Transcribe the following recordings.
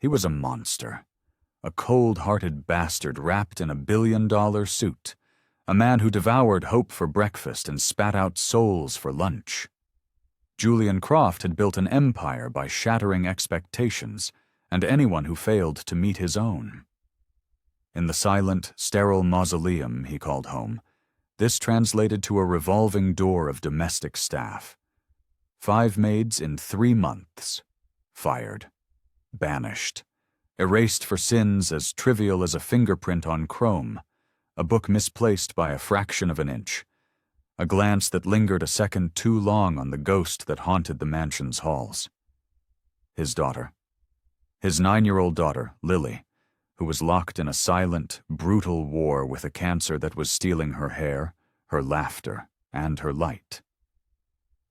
He was a monster, a cold-hearted bastard wrapped in a billion-dollar suit, a man who devoured hope for breakfast and spat out souls for lunch. Julian Croft had built an empire by shattering expectations and anyone who failed to meet his own. In the silent, sterile mausoleum he called home, this translated to a revolving door of domestic staff. 5 maids in 3 months. Fired. Banished. Erased for sins as trivial as a fingerprint on chrome, a book misplaced by a fraction of an inch, a glance that lingered a second too long on the ghost that haunted the mansion's halls. His daughter. His 9-year-old daughter, Lily, who was locked in a silent, brutal war with a cancer that was stealing her hair, her laughter, and her light.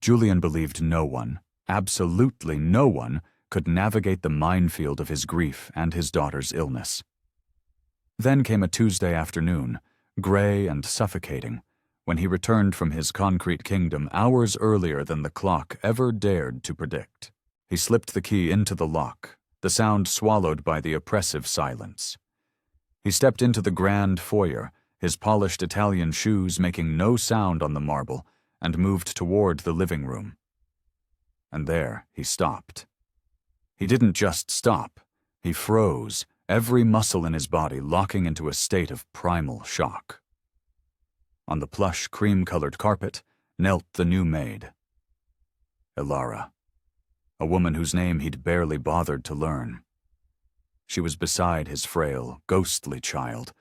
Julian believed no one, absolutely no one, could navigate the minefield of his grief and his daughter's illness. Then came a Tuesday afternoon, gray and suffocating, when he returned from his concrete kingdom hours earlier than the clock ever dared to predict. He slipped the key into the lock, the sound swallowed by the oppressive silence. He stepped into the grand foyer, his polished Italian shoes making no sound on the marble, and moved toward the living room. And there he stopped. He didn't just stop, he froze, every muscle in his body locking into a state of primal shock. On the plush, cream-colored carpet knelt the new maid. Elara, a woman whose name he'd barely bothered to learn. She was beside his frail, ghostly child,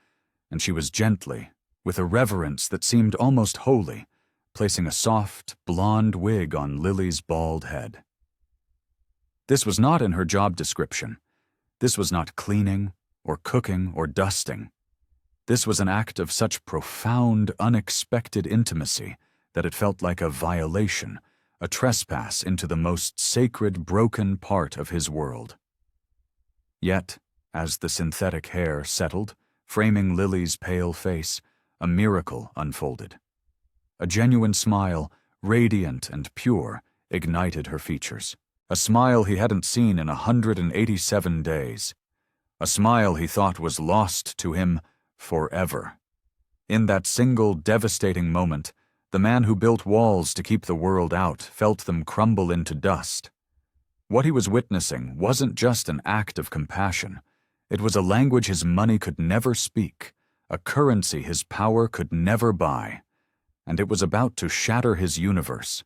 and she was gently, with a reverence that seemed almost holy, placing a soft, blonde wig on Lily's bald head. This was not in her job description. This was not cleaning, or cooking, or dusting. This was an act of such profound, unexpected intimacy that it felt like a violation, a trespass into the most sacred, broken part of his world. Yet, as the synthetic hair settled, framing Lily's pale face, a miracle unfolded. A genuine smile, radiant and pure, ignited her features. A smile he hadn't seen in 187 days. A smile he thought was lost to him forever. In that single devastating moment, the man who built walls to keep the world out felt them crumble into dust. What he was witnessing wasn't just an act of compassion. It was a language his money could never speak, a currency his power could never buy, and it was about to shatter his universe.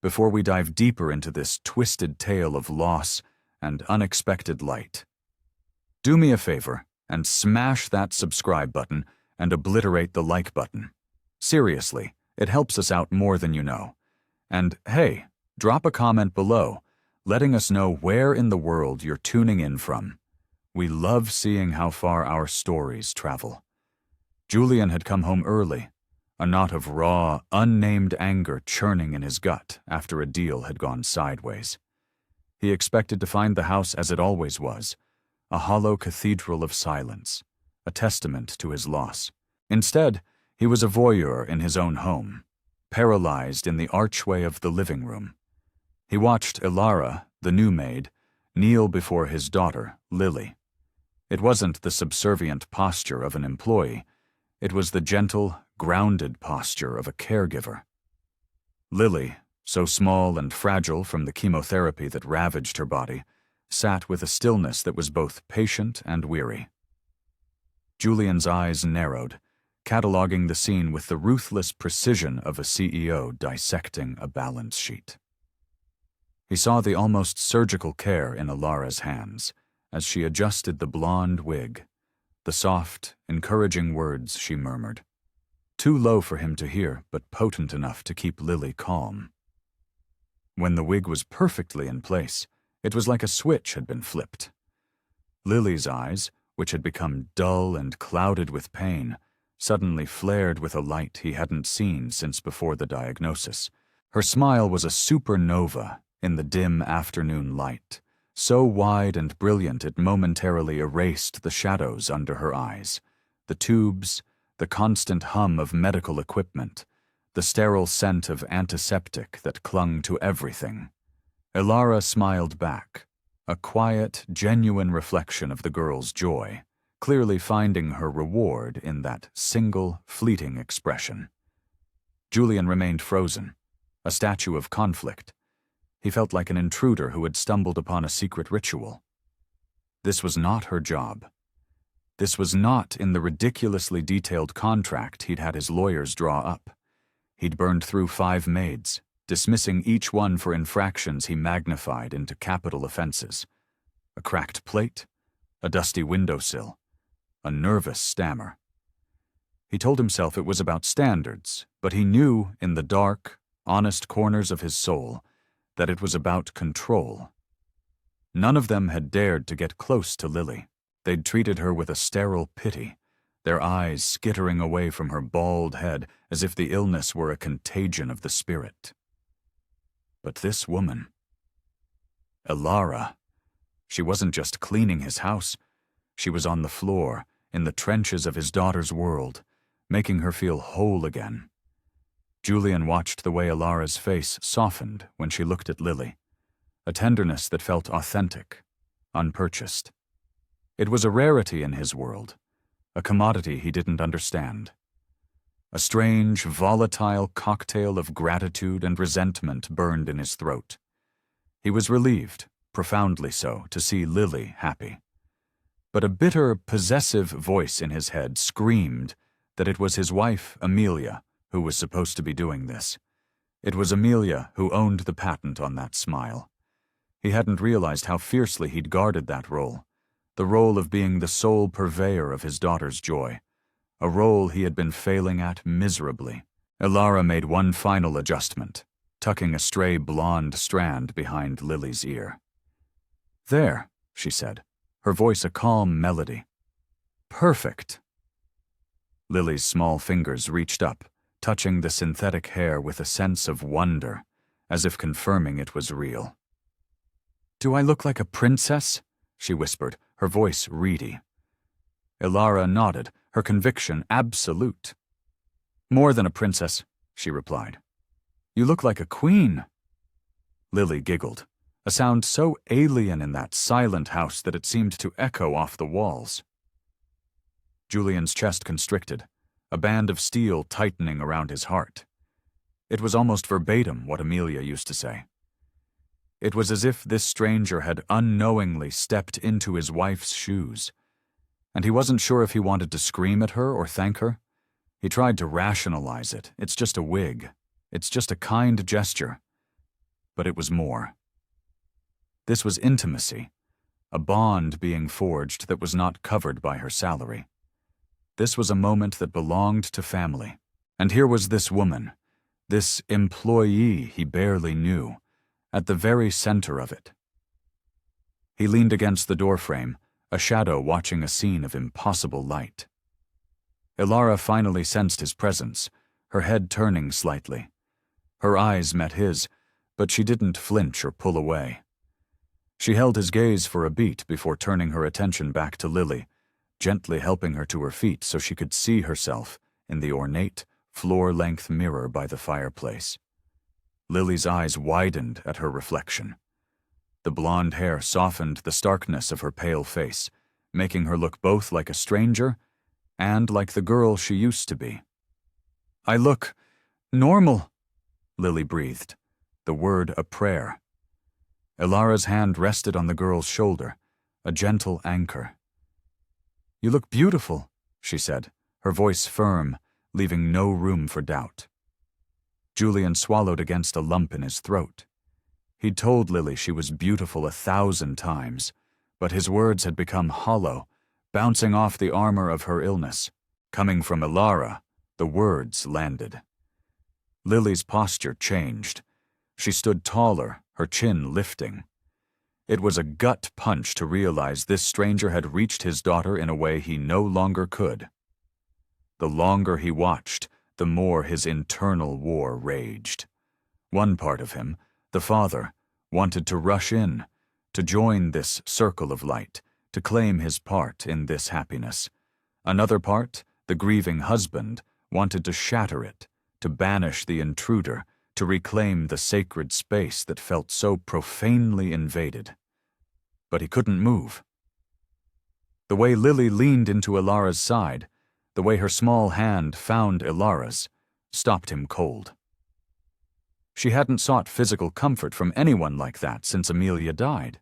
Before we dive deeper into this twisted tale of loss and unexpected light, do me a favor and smash that subscribe button and obliterate the like button. Seriously, it helps us out more than you know. And hey, drop a comment below, letting us know where in the world you're tuning in from. We love seeing how far our stories travel. Julian had come home early, a knot of raw, unnamed anger churning in his gut after a deal had gone sideways. He expected to find the house as it always was, a hollow cathedral of silence, a testament to his loss. Instead, he was a voyeur in his own home, paralyzed in the archway of the living room. He watched Elara, the new maid, kneel before his daughter, Lily. It wasn't the subservient posture of an employee. It was the gentle, grounded posture of a caregiver. Lily, so small and fragile from the chemotherapy that ravaged her body, sat with a stillness that was both patient and weary. Julian's eyes narrowed, cataloging the scene with the ruthless precision of a CEO dissecting a balance sheet. He saw the almost surgical care in Elara's hands as she adjusted the blonde wig, the soft, encouraging words she murmured. Too low for him to hear, but potent enough to keep Lily calm. When the wig was perfectly in place, it was like a switch had been flipped. Lily's eyes, which had become dull and clouded with pain, suddenly flared with a light he hadn't seen since before the diagnosis. Her smile was a supernova in the dim afternoon light, so wide and brilliant it momentarily erased the shadows under her eyes, the tubes, the constant hum of medical equipment, the sterile scent of antiseptic that clung to everything. Elara smiled back, a quiet, genuine reflection of the girl's joy, clearly finding her reward in that single, fleeting expression. Julian remained frozen, a statue of conflict. He felt like an intruder who had stumbled upon a secret ritual. This was not her job. This was not in the ridiculously detailed contract he'd had his lawyers draw up. He'd burned through 5 maids, dismissing each one for infractions he magnified into capital offenses. A cracked plate, a dusty windowsill, a nervous stammer. He told himself it was about standards, but he knew in the dark, honest corners of his soul that it was about control. None of them had dared to get close to Lily. They'd treated her with a sterile pity, their eyes skittering away from her bald head as if the illness were a contagion of the spirit. But this woman, Elara, she wasn't just cleaning his house. She was on the floor, in the trenches of his daughter's world, making her feel whole again. Julian watched the way Elara's face softened when she looked at Lily, a tenderness that felt authentic, unpurchased. It was a rarity in his world, a commodity he didn't understand. A strange, volatile cocktail of gratitude and resentment burned in his throat. He was relieved, profoundly so, to see Lily happy. But a bitter, possessive voice in his head screamed that it was his wife, Amelia, who was supposed to be doing this. It was Amelia who owned the patent on that smile. He hadn't realized how fiercely he'd guarded that role, the role of being the sole purveyor of his daughter's joy, a role he had been failing at miserably. Elara made one final adjustment, tucking a stray blonde strand behind Lily's ear. "There," she said, her voice a calm melody. "Perfect." Lily's small fingers reached up, touching the synthetic hair with a sense of wonder, as if confirming it was real. "Do I look like a princess?" she whispered, her voice reedy. Elara nodded, her conviction absolute. "More than a princess," she replied. "You look like a queen." Lily giggled, a sound so alien in that silent house that it seemed to echo off the walls. Julian's chest constricted, a band of steel tightening around his heart. It was almost verbatim what Amelia used to say. It was as if this stranger had unknowingly stepped into his wife's shoes, and he wasn't sure if he wanted to scream at her or thank her. He tried to rationalize it. It's just a wig. It's just a kind gesture. But it was more. This was intimacy, a bond being forged that was not covered by her salary. This was a moment that belonged to family. And here was this woman, this employee he barely knew, at the very center of it. He leaned against the doorframe, a shadow watching a scene of impossible light. Elara finally sensed his presence, her head turning slightly. Her eyes met his, but she didn't flinch or pull away. She held his gaze for a beat before turning her attention back to Lily, gently helping her to her feet so she could see herself in the ornate, floor-length mirror by the fireplace. Lily's eyes widened at her reflection. The blonde hair softened the starkness of her pale face, making her look both like a stranger and like the girl she used to be. "I look normal," Lily breathed, the word a prayer. Elara's hand rested on the girl's shoulder, a gentle anchor. "You look beautiful," she said, her voice firm, leaving no room for doubt. Julian swallowed against a lump in his throat. He'd told Lily she was beautiful 1,000 times, but his words had become hollow, bouncing off the armor of her illness. Coming from Elara, the words landed. Lily's posture changed. She stood taller, her chin lifting. It was a gut punch to realize this stranger had reached his daughter in a way he no longer could. The longer he watched, the more his internal war raged. One part of him, the father, wanted to rush in, to join this circle of light, to claim his part in this happiness. Another part, the grieving husband, wanted to shatter it, to banish the intruder, to reclaim the sacred space that felt so profanely invaded. but he couldn't move. The way Lily leaned into Ilara's side, the way her small hand found Ilara's, stopped him cold. She hadn't sought physical comfort from anyone like that since Amelia died.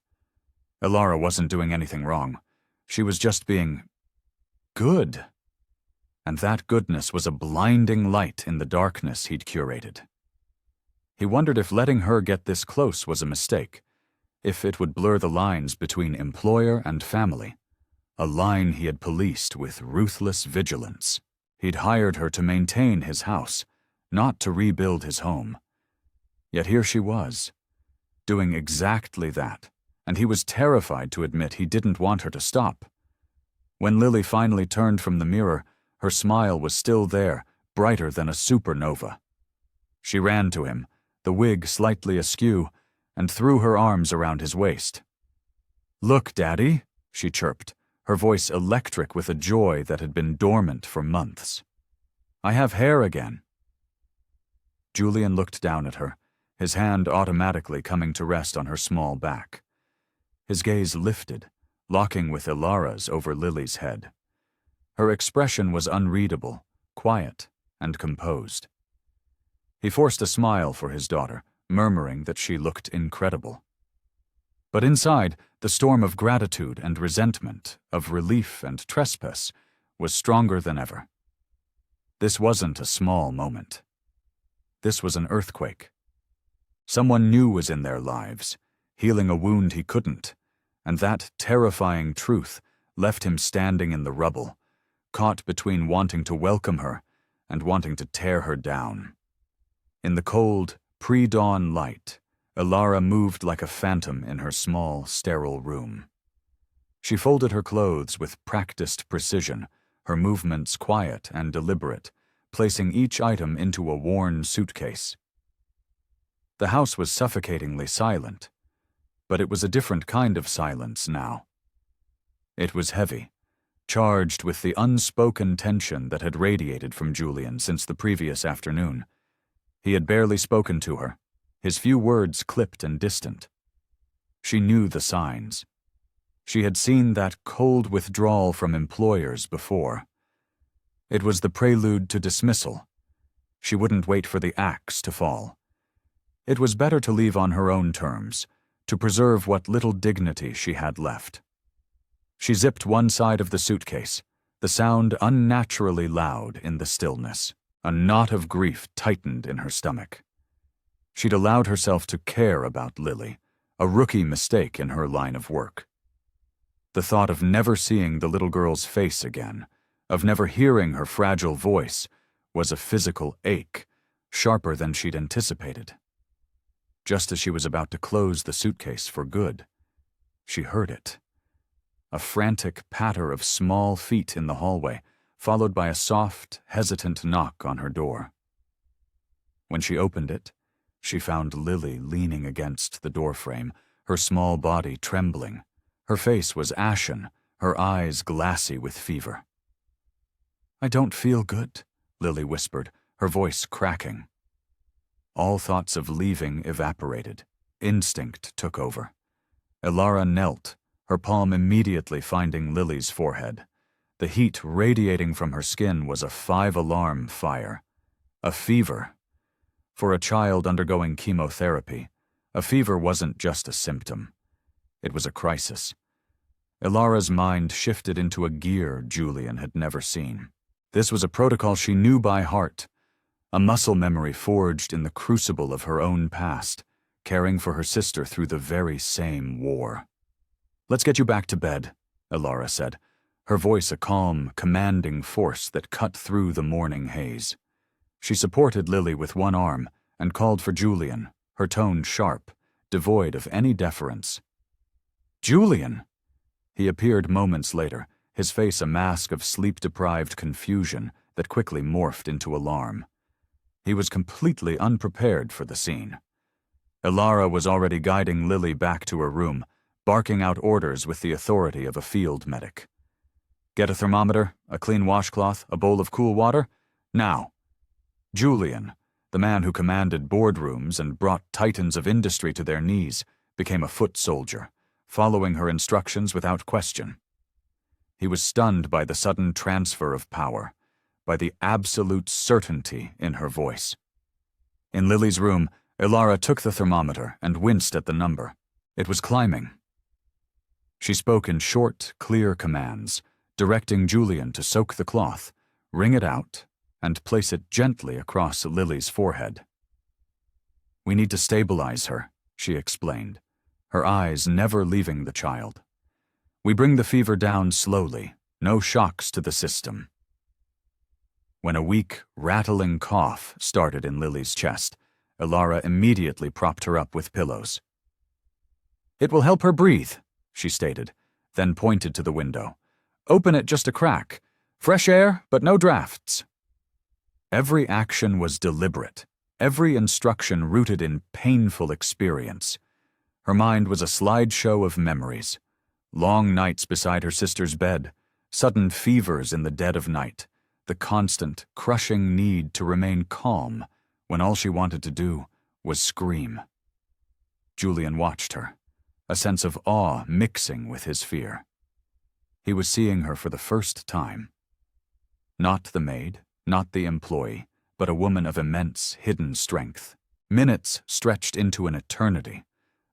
Ilara wasn't doing anything wrong. She was just being good. And that goodness was a blinding light in the darkness he'd curated. He wondered if letting her get this close was a mistake, if it would blur the lines between employer and family, a line he had policed with ruthless vigilance. He'd hired her to maintain his house, not to rebuild his home. Yet here she was, doing exactly that, and he was terrified to admit he didn't want her to stop. When Lily finally turned from the mirror, her smile was still there, brighter than a supernova. She ran to him, the wig slightly askew, and threw her arms around his waist. "Look, Daddy," she chirped, her voice electric with a joy that had been dormant for months. "I have hair again." Julian looked down at her, his hand automatically coming to rest on her small back. His gaze lifted, locking with Ilara's over Lily's head. Her expression was unreadable, quiet, and composed. He forced a smile for his daughter, murmuring that she looked incredible. But inside, the storm of gratitude and resentment, of relief and trespass, was stronger than ever. This wasn't a small moment. This was an earthquake. Someone new was in their lives, healing a wound he couldn't, and that terrifying truth left him standing in the rubble, caught between wanting to welcome her and wanting to tear her down. In the cold, pre-dawn light, Ilara moved like a phantom in her small, sterile room. She folded her clothes with practiced precision, her movements quiet and deliberate, placing each item into a worn suitcase. The house was suffocatingly silent, but it was a different kind of silence now. It was heavy, charged with the unspoken tension that had radiated from Julian since the previous afternoon. He had barely spoken to her, his few words clipped and distant. She knew the signs. She had seen that cold withdrawal from employers before. It was the prelude to dismissal. She wouldn't wait for the axe to fall. It was better to leave on her own terms, to preserve what little dignity she had left. She zipped one side of the suitcase, the sound unnaturally loud in the stillness. A knot of grief tightened in her stomach. She'd allowed herself to care about Lily, a rookie mistake in her line of work. The thought of never seeing the little girl's face again, of never hearing her fragile voice, was a physical ache, sharper than she'd anticipated. Just as she was about to close the suitcase for good, she heard it. A frantic patter of small feet in the hallway, followed by a soft, hesitant knock on her door. When she opened it, she found Lily leaning against the doorframe, her small body trembling. Her face was ashen, her eyes glassy with fever. "I don't feel good," Lily whispered, her voice cracking. All thoughts of leaving evaporated. Instinct took over. Ilara knelt, her palm immediately finding Lily's forehead. The heat radiating from her skin was a 5-alarm fire. A fever. For a child undergoing chemotherapy, a fever wasn't just a symptom. It was a crisis. Ilara's mind shifted into a gear Julian had never seen. This was a protocol she knew by heart, a muscle memory forged in the crucible of her own past, caring for her sister through the very same war. "Let's get you back to bed," Ilara said, her voice a calm, commanding force that cut through the morning haze. She supported Lily with one arm and called for Julian, her tone sharp, devoid of any deference. "Julian!" He appeared moments later, his face a mask of sleep-deprived confusion that quickly morphed into alarm. He was completely unprepared for the scene. Ilara was already guiding Lily back to her room, barking out orders with the authority of a field medic. "Get a thermometer, a clean washcloth, a bowl of cool water? Now!" Julian, the man who commanded boardrooms and brought titans of industry to their knees, became a foot soldier, following her instructions without question. He was stunned by the sudden transfer of power, by the absolute certainty in her voice. In Lily's room, Ilara took the thermometer and winced at the number. It was climbing. She spoke in short, clear commands, directing Julian to soak the cloth, wring it out, and place it gently across Lily's forehead. "We need to stabilize her," she explained, her eyes never leaving the child. "We bring the fever down slowly, no shocks to the system." When a weak, rattling cough started in Lily's chest, Ilara immediately propped her up with pillows. "It will help her breathe," she stated, then pointed to the window. "Open it just a crack. Fresh air, but no drafts." Every action was deliberate, every instruction rooted in painful experience. Her mind was a slideshow of memories. Long nights beside her sister's bed, sudden fevers in the dead of night, the constant, crushing need to remain calm when all she wanted to do was scream. Julian watched her, a sense of awe mixing with his fear. He was seeing her for the first time. Not the maid, not the employee, but a woman of immense, hidden strength. Minutes stretched into an eternity,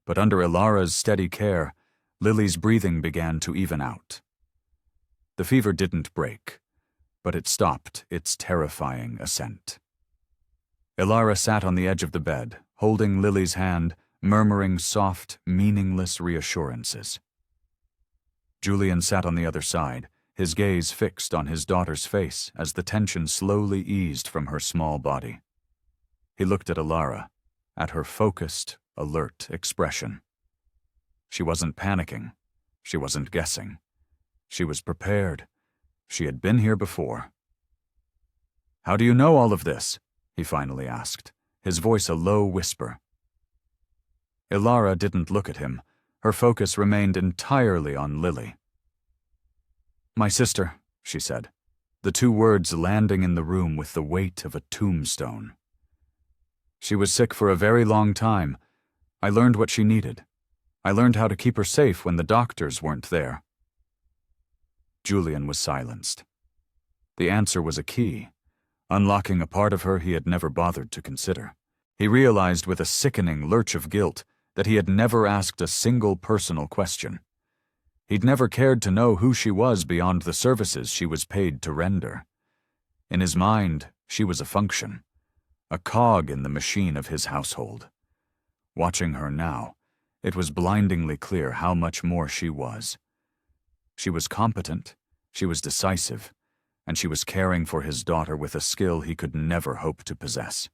but under Ilara's steady care, Lily's breathing began to even out. The fever didn't break, but it stopped its terrifying ascent. Ilara sat on the edge of the bed, holding Lily's hand, murmuring soft, meaningless reassurances. Julian sat on the other side, his gaze fixed on his daughter's face as the tension slowly eased from her small body. He looked at Ilara, at her focused, alert expression. She wasn't panicking. She wasn't guessing. She was prepared. She had been here before. "How do you know all of this?" he finally asked, his voice a low whisper. Ilara didn't look at him. Her focus remained entirely on Lily. "My sister," she said, the two words landing in the room with the weight of a tombstone. "She was sick for a very long time. I learned what she needed. I learned how to keep her safe when the doctors weren't there." Julian was silenced. The answer was a key, unlocking a part of her he had never bothered to consider. He realized with a sickening lurch of guilt that he had never asked a single personal question. He'd never cared to know who she was beyond the services she was paid to render. In his mind, she was a function, a cog in the machine of his household. Watching her now, it was blindingly clear how much more she was. She was competent, she was decisive, and she was caring for his daughter with a skill he could never hope to possess.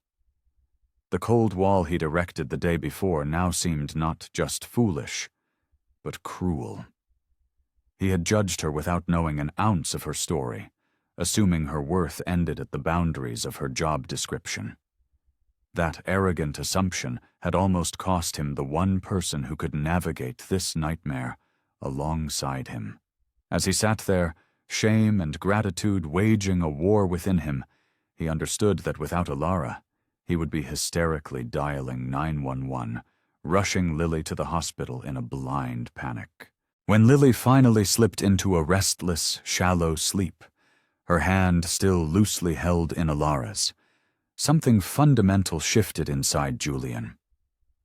The cold wall he'd erected the day before now seemed not just foolish, but cruel. He had judged her without knowing an ounce of her story, assuming her worth ended at the boundaries of her job description. That arrogant assumption had almost cost him the one person who could navigate this nightmare alongside him. As he sat there, shame and gratitude waging a war within him, he understood that without Ilara, he would be hysterically dialing 911, rushing Lily to the hospital in a blind panic. When Lily finally slipped into a restless, shallow sleep, her hand still loosely held in Ilara's, something fundamental shifted inside Julian.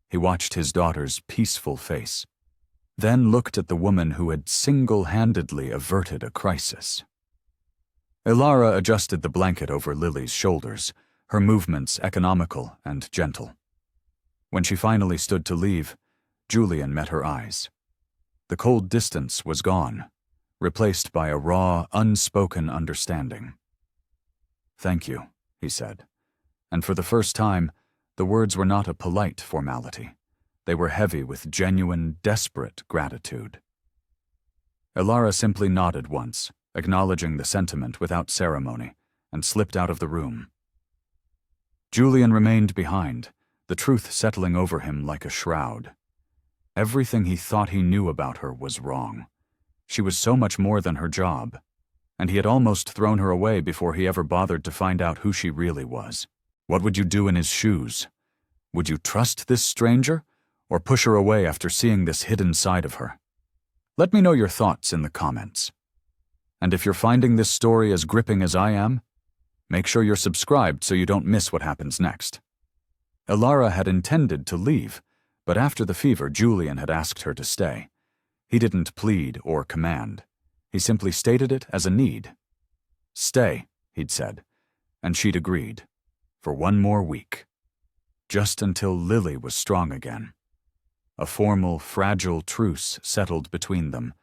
He watched his daughter's peaceful face, then looked at the woman who had single-handedly averted a crisis. Ilara adjusted the blanket over Lily's shoulders, her movements economical and gentle. When she finally stood to leave, Julian met her eyes. The cold distance was gone, replaced by a raw, unspoken understanding. "Thank you," he said, and for the first time, the words were not a polite formality. They were heavy with genuine, desperate gratitude. Ilara simply nodded once, acknowledging the sentiment without ceremony, and slipped out of the room. Julian remained behind, the truth settling over him like a shroud. Everything he thought he knew about her was wrong. She was so much more than her job, and he had almost thrown her away before he ever bothered to find out who she really was. What would you do in his shoes? Would you trust this stranger, or push her away after seeing this hidden side of her? Let me know your thoughts in the comments. And if you're finding this story as gripping as I am, make sure you're subscribed so you don't miss what happens next. Ilara had intended to leave, but after the fever, Julian had asked her to stay. He didn't plead or command. He simply stated it as a need. Stay, he'd said, and she'd agreed, for one more week. Just until Lily was strong again. A formal, fragile truce settled between them,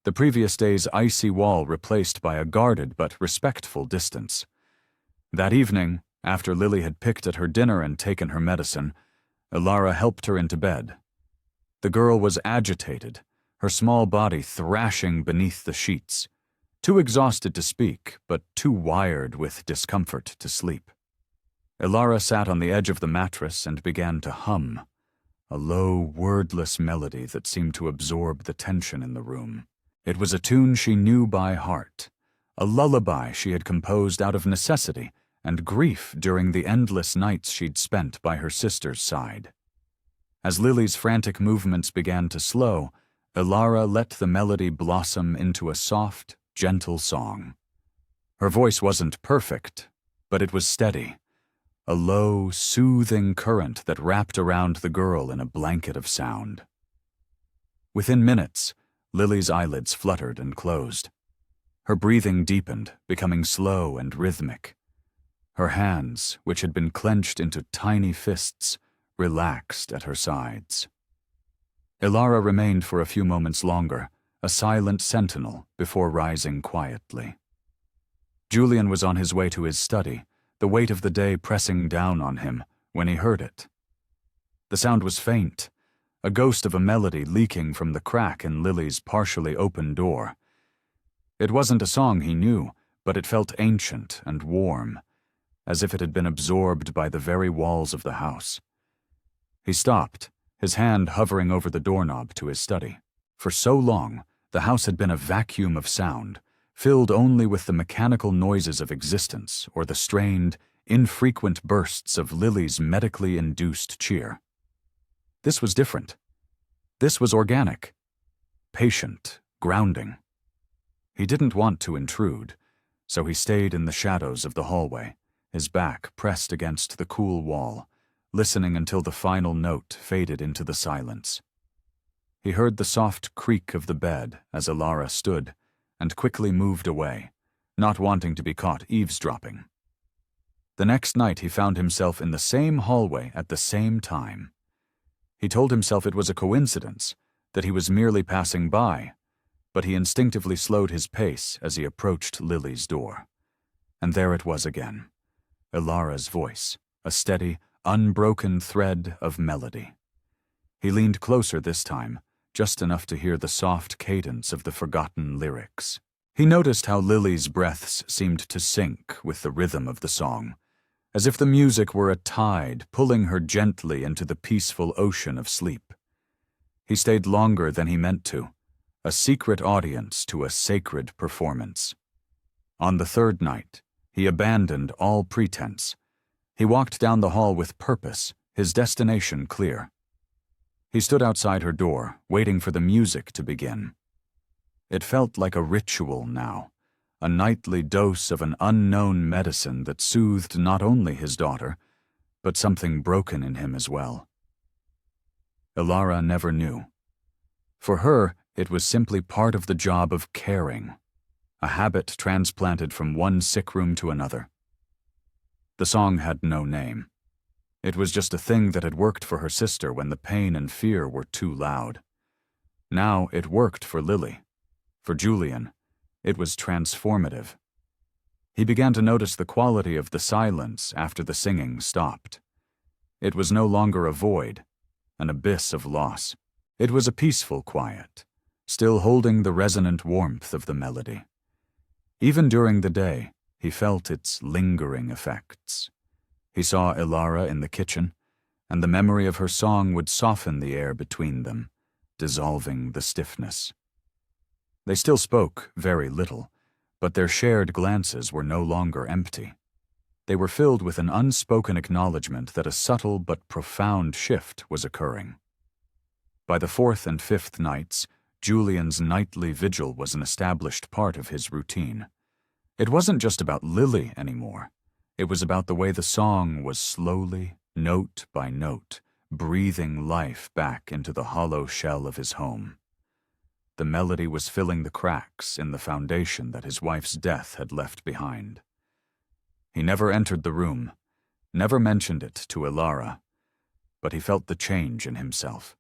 the previous day's icy wall replaced by a guarded but respectful distance. That evening, after Lily had picked at her dinner and taken her medicine, Ilara helped her into bed. The girl was agitated, her small body thrashing beneath the sheets, too exhausted to speak, but too wired with discomfort to sleep. Ilara sat on the edge of the mattress and began to hum, a low, wordless melody that seemed to absorb the tension in the room. It was a tune she knew by heart, a lullaby she had composed out of necessity and grief during the endless nights she'd spent by her sister's side. As Lily's frantic movements began to slow, Ilara let the melody blossom into a soft, gentle song. Her voice wasn't perfect, but it was steady, a low, soothing current that wrapped around the girl in a blanket of sound. Within minutes, Lily's eyelids fluttered and closed. Her breathing deepened, becoming slow and rhythmic. Her hands, which had been clenched into tiny fists, relaxed at her sides. Ilara remained for a few moments longer, a silent sentinel, before rising quietly. Julian was on his way to his study, the weight of the day pressing down on him, when he heard it. The sound was faint, a ghost of a melody leaking from the crack in Lily's partially open door. It wasn't a song he knew, but it felt ancient and warm, as if it had been absorbed by the very walls of the house. He stopped, his hand hovering over the doorknob to his study. For so long, the house had been a vacuum of sound, filled only with the mechanical noises of existence or the strained, infrequent bursts of Lily's medically induced cheer. This was different. This was organic, patient, grounding. He didn't want to intrude, so he stayed in the shadows of the hallway, his back pressed against the cool wall, listening until the final note faded into the silence. He heard the soft creak of the bed as Ilara stood, and quickly moved away, not wanting to be caught eavesdropping. The next night he found himself in the same hallway at the same time. He told himself it was a coincidence, that he was merely passing by, but he instinctively slowed his pace as he approached Lily's door. And there it was again, Ilara's voice, a steady, unbroken thread of melody. He leaned closer this time, just enough to hear the soft cadence of the forgotten lyrics. He noticed how Lily's breaths seemed to sync with the rhythm of the song, as if the music were a tide pulling her gently into the peaceful ocean of sleep. He stayed longer than he meant to, a secret audience to a sacred performance. On the third night, he abandoned all pretense. He walked down the hall with purpose, his destination clear. He stood outside her door, waiting for the music to begin. It felt like a ritual now, a nightly dose of an unknown medicine that soothed not only his daughter, but something broken in him as well. Ilara never knew. For her, it was simply part of the job of caring, a habit transplanted from one sick room to another. The song had no name. It was just a thing that had worked for her sister when the pain and fear were too loud. Now it worked for Lily. For Julian, it was transformative. He began to notice the quality of the silence after the singing stopped. It was no longer a void, an abyss of loss. It was a peaceful quiet, still holding the resonant warmth of the melody. Even during the day, he felt its lingering effects. He saw Ilara in the kitchen, and the memory of her song would soften the air between them, dissolving the stiffness. They still spoke very little, but their shared glances were no longer empty. They were filled with an unspoken acknowledgement that a subtle but profound shift was occurring. By the fourth and fifth nights, Julian's nightly vigil was an established part of his routine. It wasn't just about Lily anymore. It was about the way the song was slowly, note by note, breathing life back into the hollow shell of his home. The melody was filling the cracks in the foundation that his wife's death had left behind. He never entered the room, never mentioned it to Ilara, but he felt the change in himself.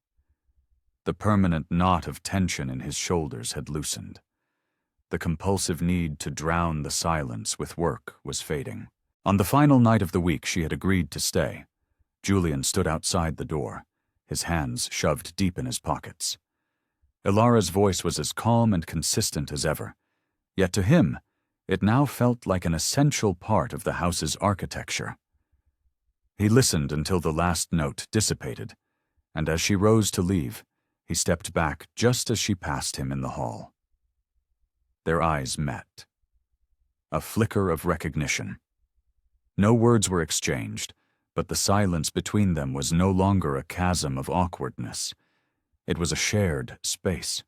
The permanent knot of tension in his shoulders had loosened. The compulsive need to drown the silence with work was fading. On the final night of the week she had agreed to stay, Julian stood outside the door, his hands shoved deep in his pockets. Ilara's voice was as calm and consistent as ever, yet to him, it now felt like an essential part of the house's architecture. He listened until the last note dissipated, and as she rose to leave, he stepped back just as she passed him in the hall. Their eyes met. A flicker of recognition. No words were exchanged, but the silence between them was no longer a chasm of awkwardness. It was a shared space.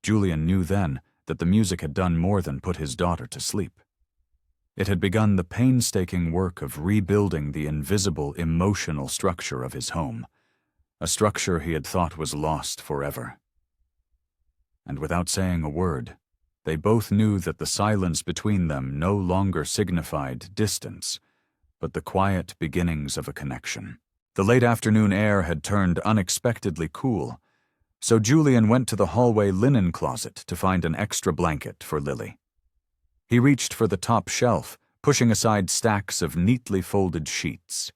Julian knew then that the music had done more than put his daughter to sleep. It had begun the painstaking work of rebuilding the invisible emotional structure of his home, a structure he had thought was lost forever. And without saying a word, they both knew that the silence between them no longer signified distance, but the quiet beginnings of a connection. The late afternoon air had turned unexpectedly cool, so Julian went to the hallway linen closet to find an extra blanket for Lily. He reached for the top shelf, pushing aside stacks of neatly folded sheets.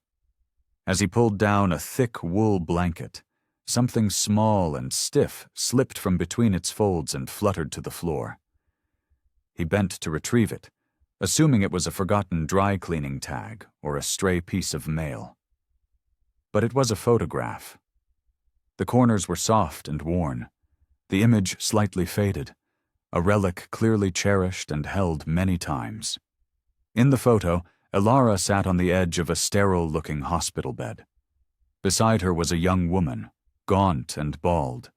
As he pulled down a thick wool blanket, something small and stiff slipped from between its folds and fluttered to the floor. He bent to retrieve it, assuming it was a forgotten dry cleaning tag or a stray piece of mail. But it was a photograph. The corners were soft and worn, the image slightly faded, a relic clearly cherished and held many times. In the photo, Ilara sat on the edge of a sterile-looking hospital bed. Beside her was a young woman, gaunt and bald,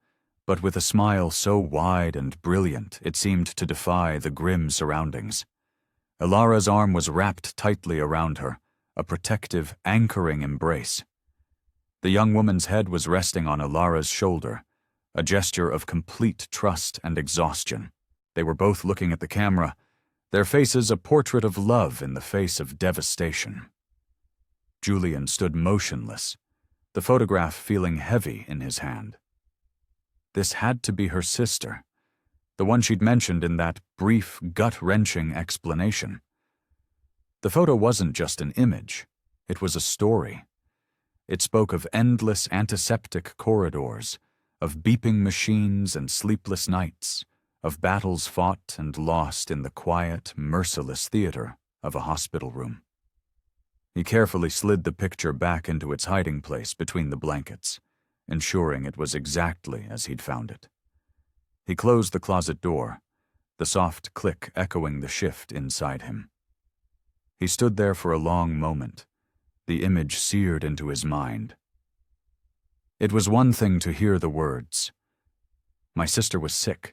but with a smile so wide and brilliant it seemed to defy the grim surroundings. Ilara's arm was wrapped tightly around her, a protective, anchoring embrace. The young woman's head was resting on Ilara's shoulder, a gesture of complete trust and exhaustion. They were both looking at the camera, their faces a portrait of love in the face of devastation. Julian stood motionless, the photograph feeling heavy in his hand. This had to be her sister, the one she'd mentioned in that brief, gut-wrenching explanation. The photo wasn't just an image, it was a story. It spoke of endless antiseptic corridors, of beeping machines and sleepless nights, of battles fought and lost in the quiet, merciless theater of a hospital room. He carefully slid the picture back into its hiding place between the blankets, ensuring it was exactly as he'd found it. He closed the closet door, the soft click echoing the shift inside him. He stood there for a long moment, the image seared into his mind. It was one thing to hear the words, "My sister was sick."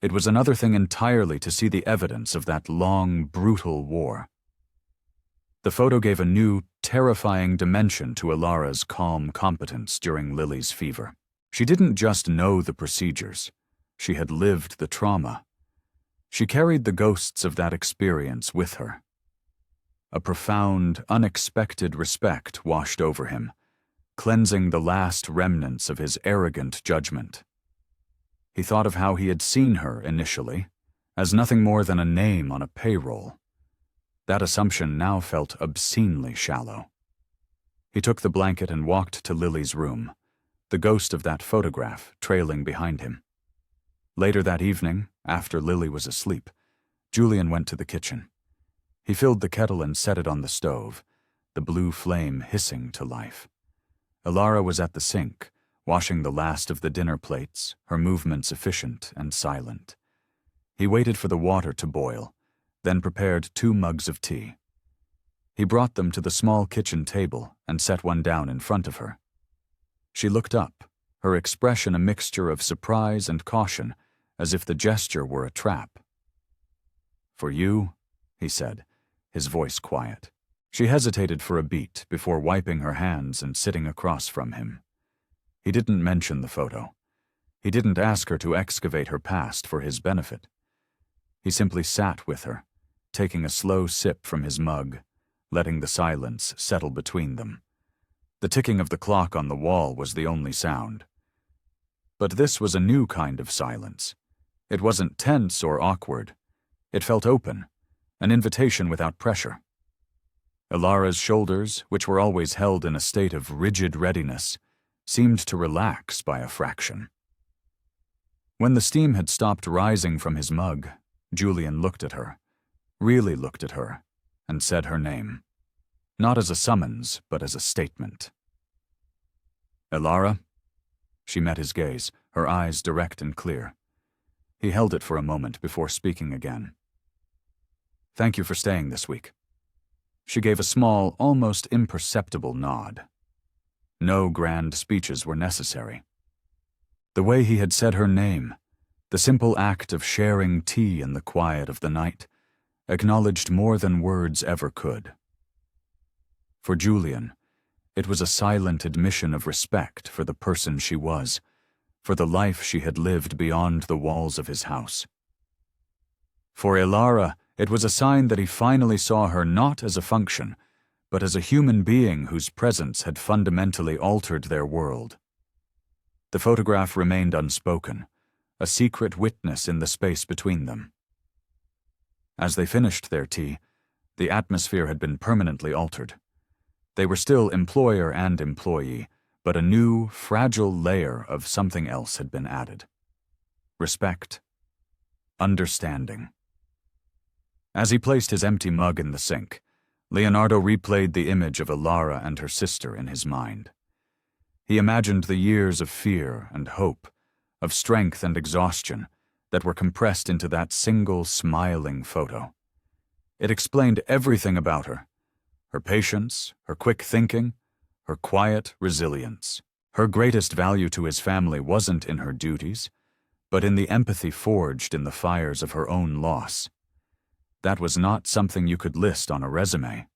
It was another thing entirely to see the evidence of that long, brutal war. The photo gave a new, terrifying dimension to Ilara's calm competence during Lily's fever. She didn't just know the procedures. She had lived the trauma. She carried the ghosts of that experience with her. A profound, unexpected respect washed over him, cleansing the last remnants of his arrogant judgment. He thought of how he had seen her initially, as nothing more than a name on a payroll. That assumption now felt obscenely shallow. He took the blanket and walked to Lily's room, the ghost of that photograph trailing behind him. Later that evening, after Lily was asleep, Julian went to the kitchen. He filled the kettle and set it on the stove, the blue flame hissing to life. Ilara was at the sink, washing the last of the dinner plates, her movements efficient and silent. He waited for the water to boil, then prepared 2 mugs of tea. He brought them to the small kitchen table and set one down in front of her. She looked up, her expression a mixture of surprise and caution, as if the gesture were a trap. "For you?" he said, his voice quiet. She hesitated for a beat before wiping her hands and sitting across from him. He didn't mention the photo. He didn't ask her to excavate her past for his benefit. He simply sat with her, taking a slow sip from his mug, letting the silence settle between them. The ticking of the clock on the wall was the only sound. But this was a new kind of silence. It wasn't tense or awkward. It felt open, an invitation without pressure. Ilara's shoulders, which were always held in a state of rigid readiness, seemed to relax by a fraction. When the steam had stopped rising from his mug, Julian looked at her, really looked at her, and said her name. Not as a summons, but as a statement. "Ilara?" She met his gaze, her eyes direct and clear. He held it for a moment before speaking again. "Thank you for staying this week." She gave a small, almost imperceptible nod. No grand speeches were necessary. The way he had said her name, the simple act of sharing tea in the quiet of the night, acknowledged more than words ever could. For Julian, it was a silent admission of respect for the person she was, for the life she had lived beyond the walls of his house. For Ilara, it was a sign that he finally saw her not as a function, but as a human being whose presence had fundamentally altered their world. The photograph remained unspoken, a secret witness in the space between them. As they finished their tea, the atmosphere had been permanently altered. They were still employer and employee, but a new, fragile layer of something else had been added. Respect. Understanding. As he placed his empty mug in the sink, Leonardo replayed the image of Ilara and her sister in his mind. He imagined the years of fear and hope, of strength and exhaustion, that were compressed into that single smiling photo. It explained everything about her: her patience, her quick thinking, her quiet resilience. Her greatest value to his family wasn't in her duties, but in the empathy forged in the fires of her own loss. That was not something you could list on a resume.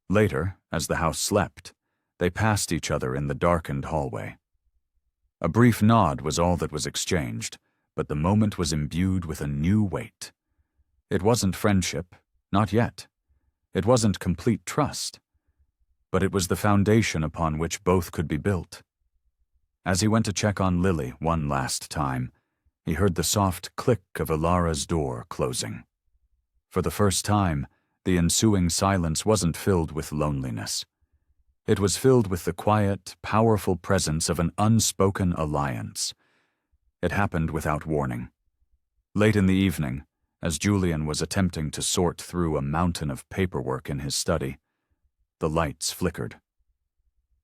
Later, as the house slept, they passed each other in the darkened hallway. A brief nod was all that was exchanged, but the moment was imbued with a new weight. It wasn't friendship, not yet. It wasn't complete trust, but it was the foundation upon which both could be built. As he went to check on Lily one last time, he heard the soft click of Ilara's door closing. For the first time, the ensuing silence wasn't filled with loneliness. It was filled with the quiet, powerful presence of an unspoken alliance. It happened without warning. Late in the evening, as Julian was attempting to sort through a mountain of paperwork in his study, the lights flickered.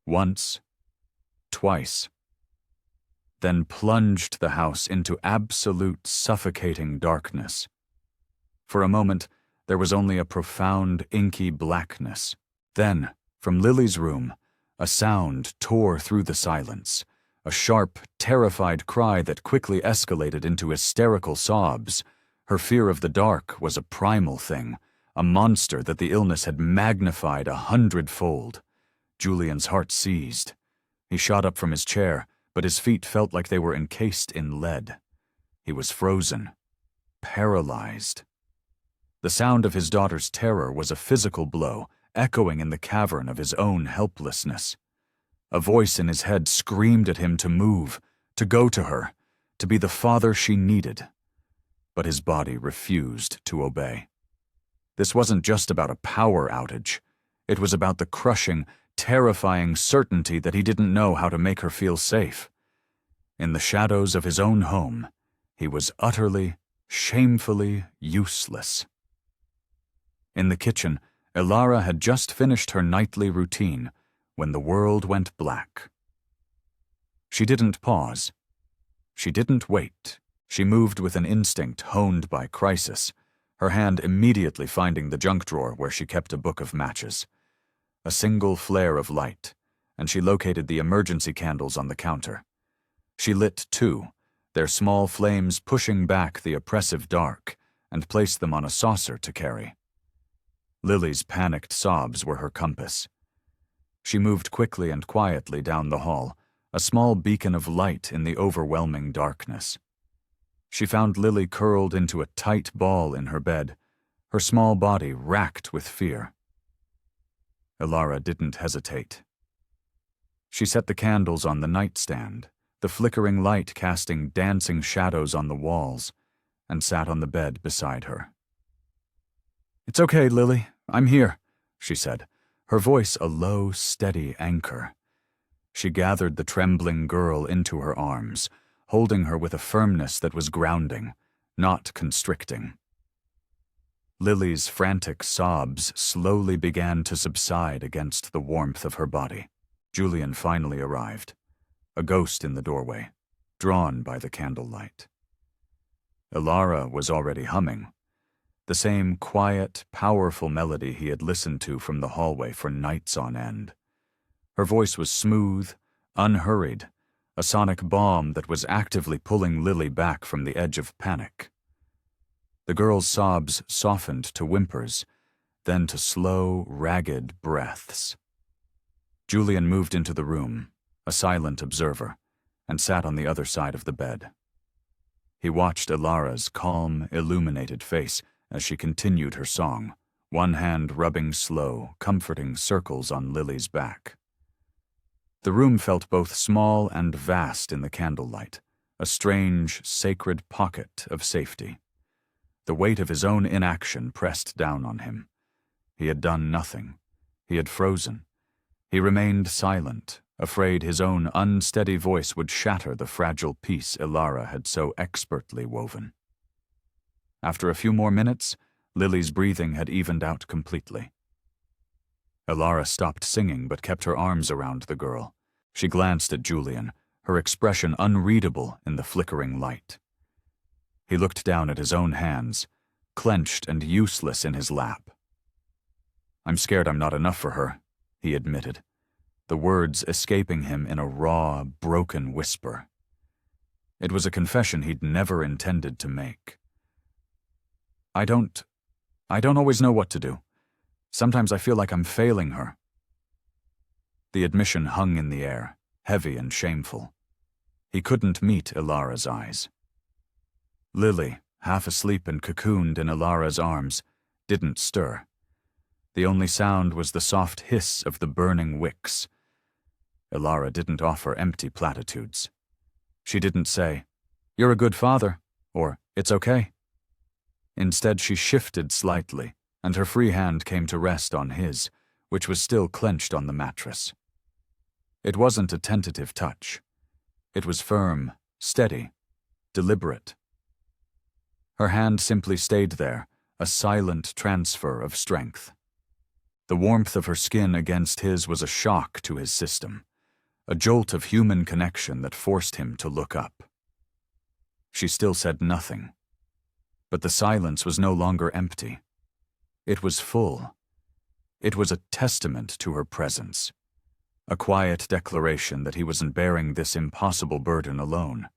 Once, twice, then plunged the house into absolute suffocating darkness. For a moment, there was only a profound, inky blackness. Then, from Lily's room, a sound tore through the silence, a sharp, terrified cry that quickly escalated into hysterical sobs. Her fear of the dark was a primal thing, a monster that the illness had magnified 100-fold. Julian's heart seized. He shot up from his chair, but his feet felt like they were encased in lead. He was frozen, paralyzed. The sound of his daughter's terror was a physical blow, echoing in the cavern of his own helplessness. A voice in his head screamed at him to move, to go to her, to be the father she needed. But his body refused to obey. This wasn't just about a power outage. It was about the crushing, terrifying certainty that he didn't know how to make her feel safe. In the shadows of his own home, he was utterly, shamefully useless. In the kitchen, Ilara had just finished her nightly routine when the world went black. She didn't pause. She didn't wait. She moved with an instinct honed by crisis, her hand immediately finding the junk drawer where she kept a book of matches. A single flare of light, and she located the emergency candles on the counter. She lit two, their small flames pushing back the oppressive dark, and placed them on a saucer to carry. Lily's panicked sobs were her compass. She moved quickly and quietly down the hall, a small beacon of light in the overwhelming darkness. She found Lily curled into a tight ball in her bed, her small body racked with fear. Ilara didn't hesitate. She set the candles on the nightstand, the flickering light casting dancing shadows on the walls, and sat on the bed beside her. "It's okay, Lily. I'm here," she said, her voice a low, steady anchor. She gathered the trembling girl into her arms, holding her with a firmness that was grounding, not constricting. Lily's frantic sobs slowly began to subside against the warmth of her body. Julian finally arrived, a ghost in the doorway, drawn by the candlelight. Ilara was already humming, the same quiet, powerful melody he had listened to from the hallway for nights on end. Her voice was smooth, unhurried, a sonic bomb that was actively pulling Lily back from the edge of panic. The girl's sobs softened to whimpers, then to slow, ragged breaths. Julian moved into the room, a silent observer, and sat on the other side of the bed. He watched Ilara's calm, illuminated face as she continued her song, one hand rubbing slow, comforting circles on Lily's back. The room felt both small and vast in the candlelight, a strange, sacred pocket of safety. The weight of his own inaction pressed down on him. He had done nothing. He had frozen. He remained silent, afraid his own unsteady voice would shatter the fragile peace Ilara had so expertly woven. After a few more minutes, Lily's breathing had evened out completely. Ilara stopped singing but kept her arms around the girl. She glanced at Julian, her expression unreadable in the flickering light. He looked down at his own hands, clenched and useless in his lap. "I'm scared I'm not enough for her," he admitted, the words escaping him in a raw, broken whisper. It was a confession he'd never intended to make. I don't always know what to do. Sometimes I feel like I'm failing her." The admission hung in the air, heavy and shameful. He couldn't meet Ilara's eyes. Lily, half asleep and cocooned in Ilara's arms, didn't stir. The only sound was the soft hiss of the burning wicks. Ilara didn't offer empty platitudes. She didn't say, "You're a good father," or "It's okay." Instead, she shifted slightly, and her free hand came to rest on his, which was still clenched on the mattress. It wasn't a tentative touch. It was firm, steady, deliberate. Her hand simply stayed there, a silent transfer of strength. The warmth of her skin against his was a shock to his system, a jolt of human connection that forced him to look up. She still said nothing. But the silence was no longer empty. It was full. It was a testament to her presence, a quiet declaration that he wasn't bearing this impossible burden alone.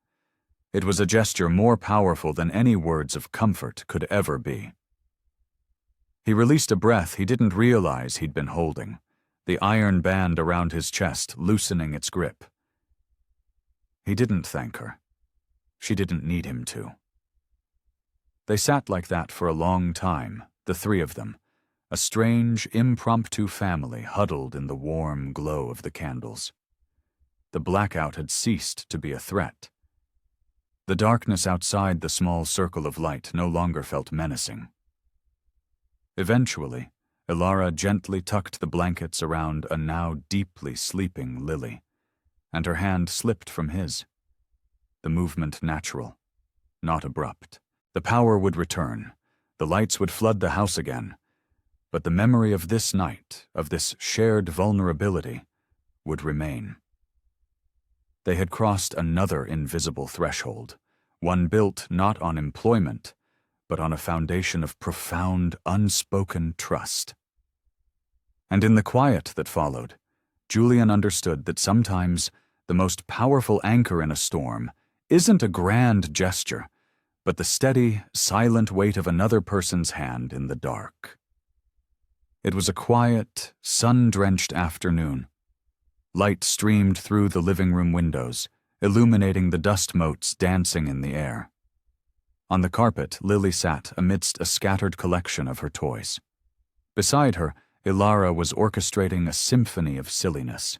It was a gesture more powerful than any words of comfort could ever be. He released a breath he didn't realize he'd been holding, the iron band around his chest loosening its grip. He didn't thank her. She didn't need him to. They sat like that for a long time, the three of them, a strange, impromptu family huddled in the warm glow of the candles. The blackout had ceased to be a threat. The darkness outside the small circle of light no longer felt menacing. Eventually, Ilara gently tucked the blankets around a now deeply sleeping Lily, and her hand slipped from his. The movement natural, not abrupt. The power would return, the lights would flood the house again, but the memory of this night, of this shared vulnerability, would remain. They had crossed another invisible threshold, one built not on employment, but on a foundation of profound, unspoken trust. And in the quiet that followed, Julian understood that sometimes The most powerful anchor in a storm isn't a grand gesture, but the steady, silent weight of another person's hand in the dark. It was a quiet, sun-drenched afternoon. Light streamed through the living room windows, illuminating the dust motes dancing in the air. On the carpet, Lily sat amidst a scattered collection of her toys. Beside her, Ilara was orchestrating a symphony of silliness.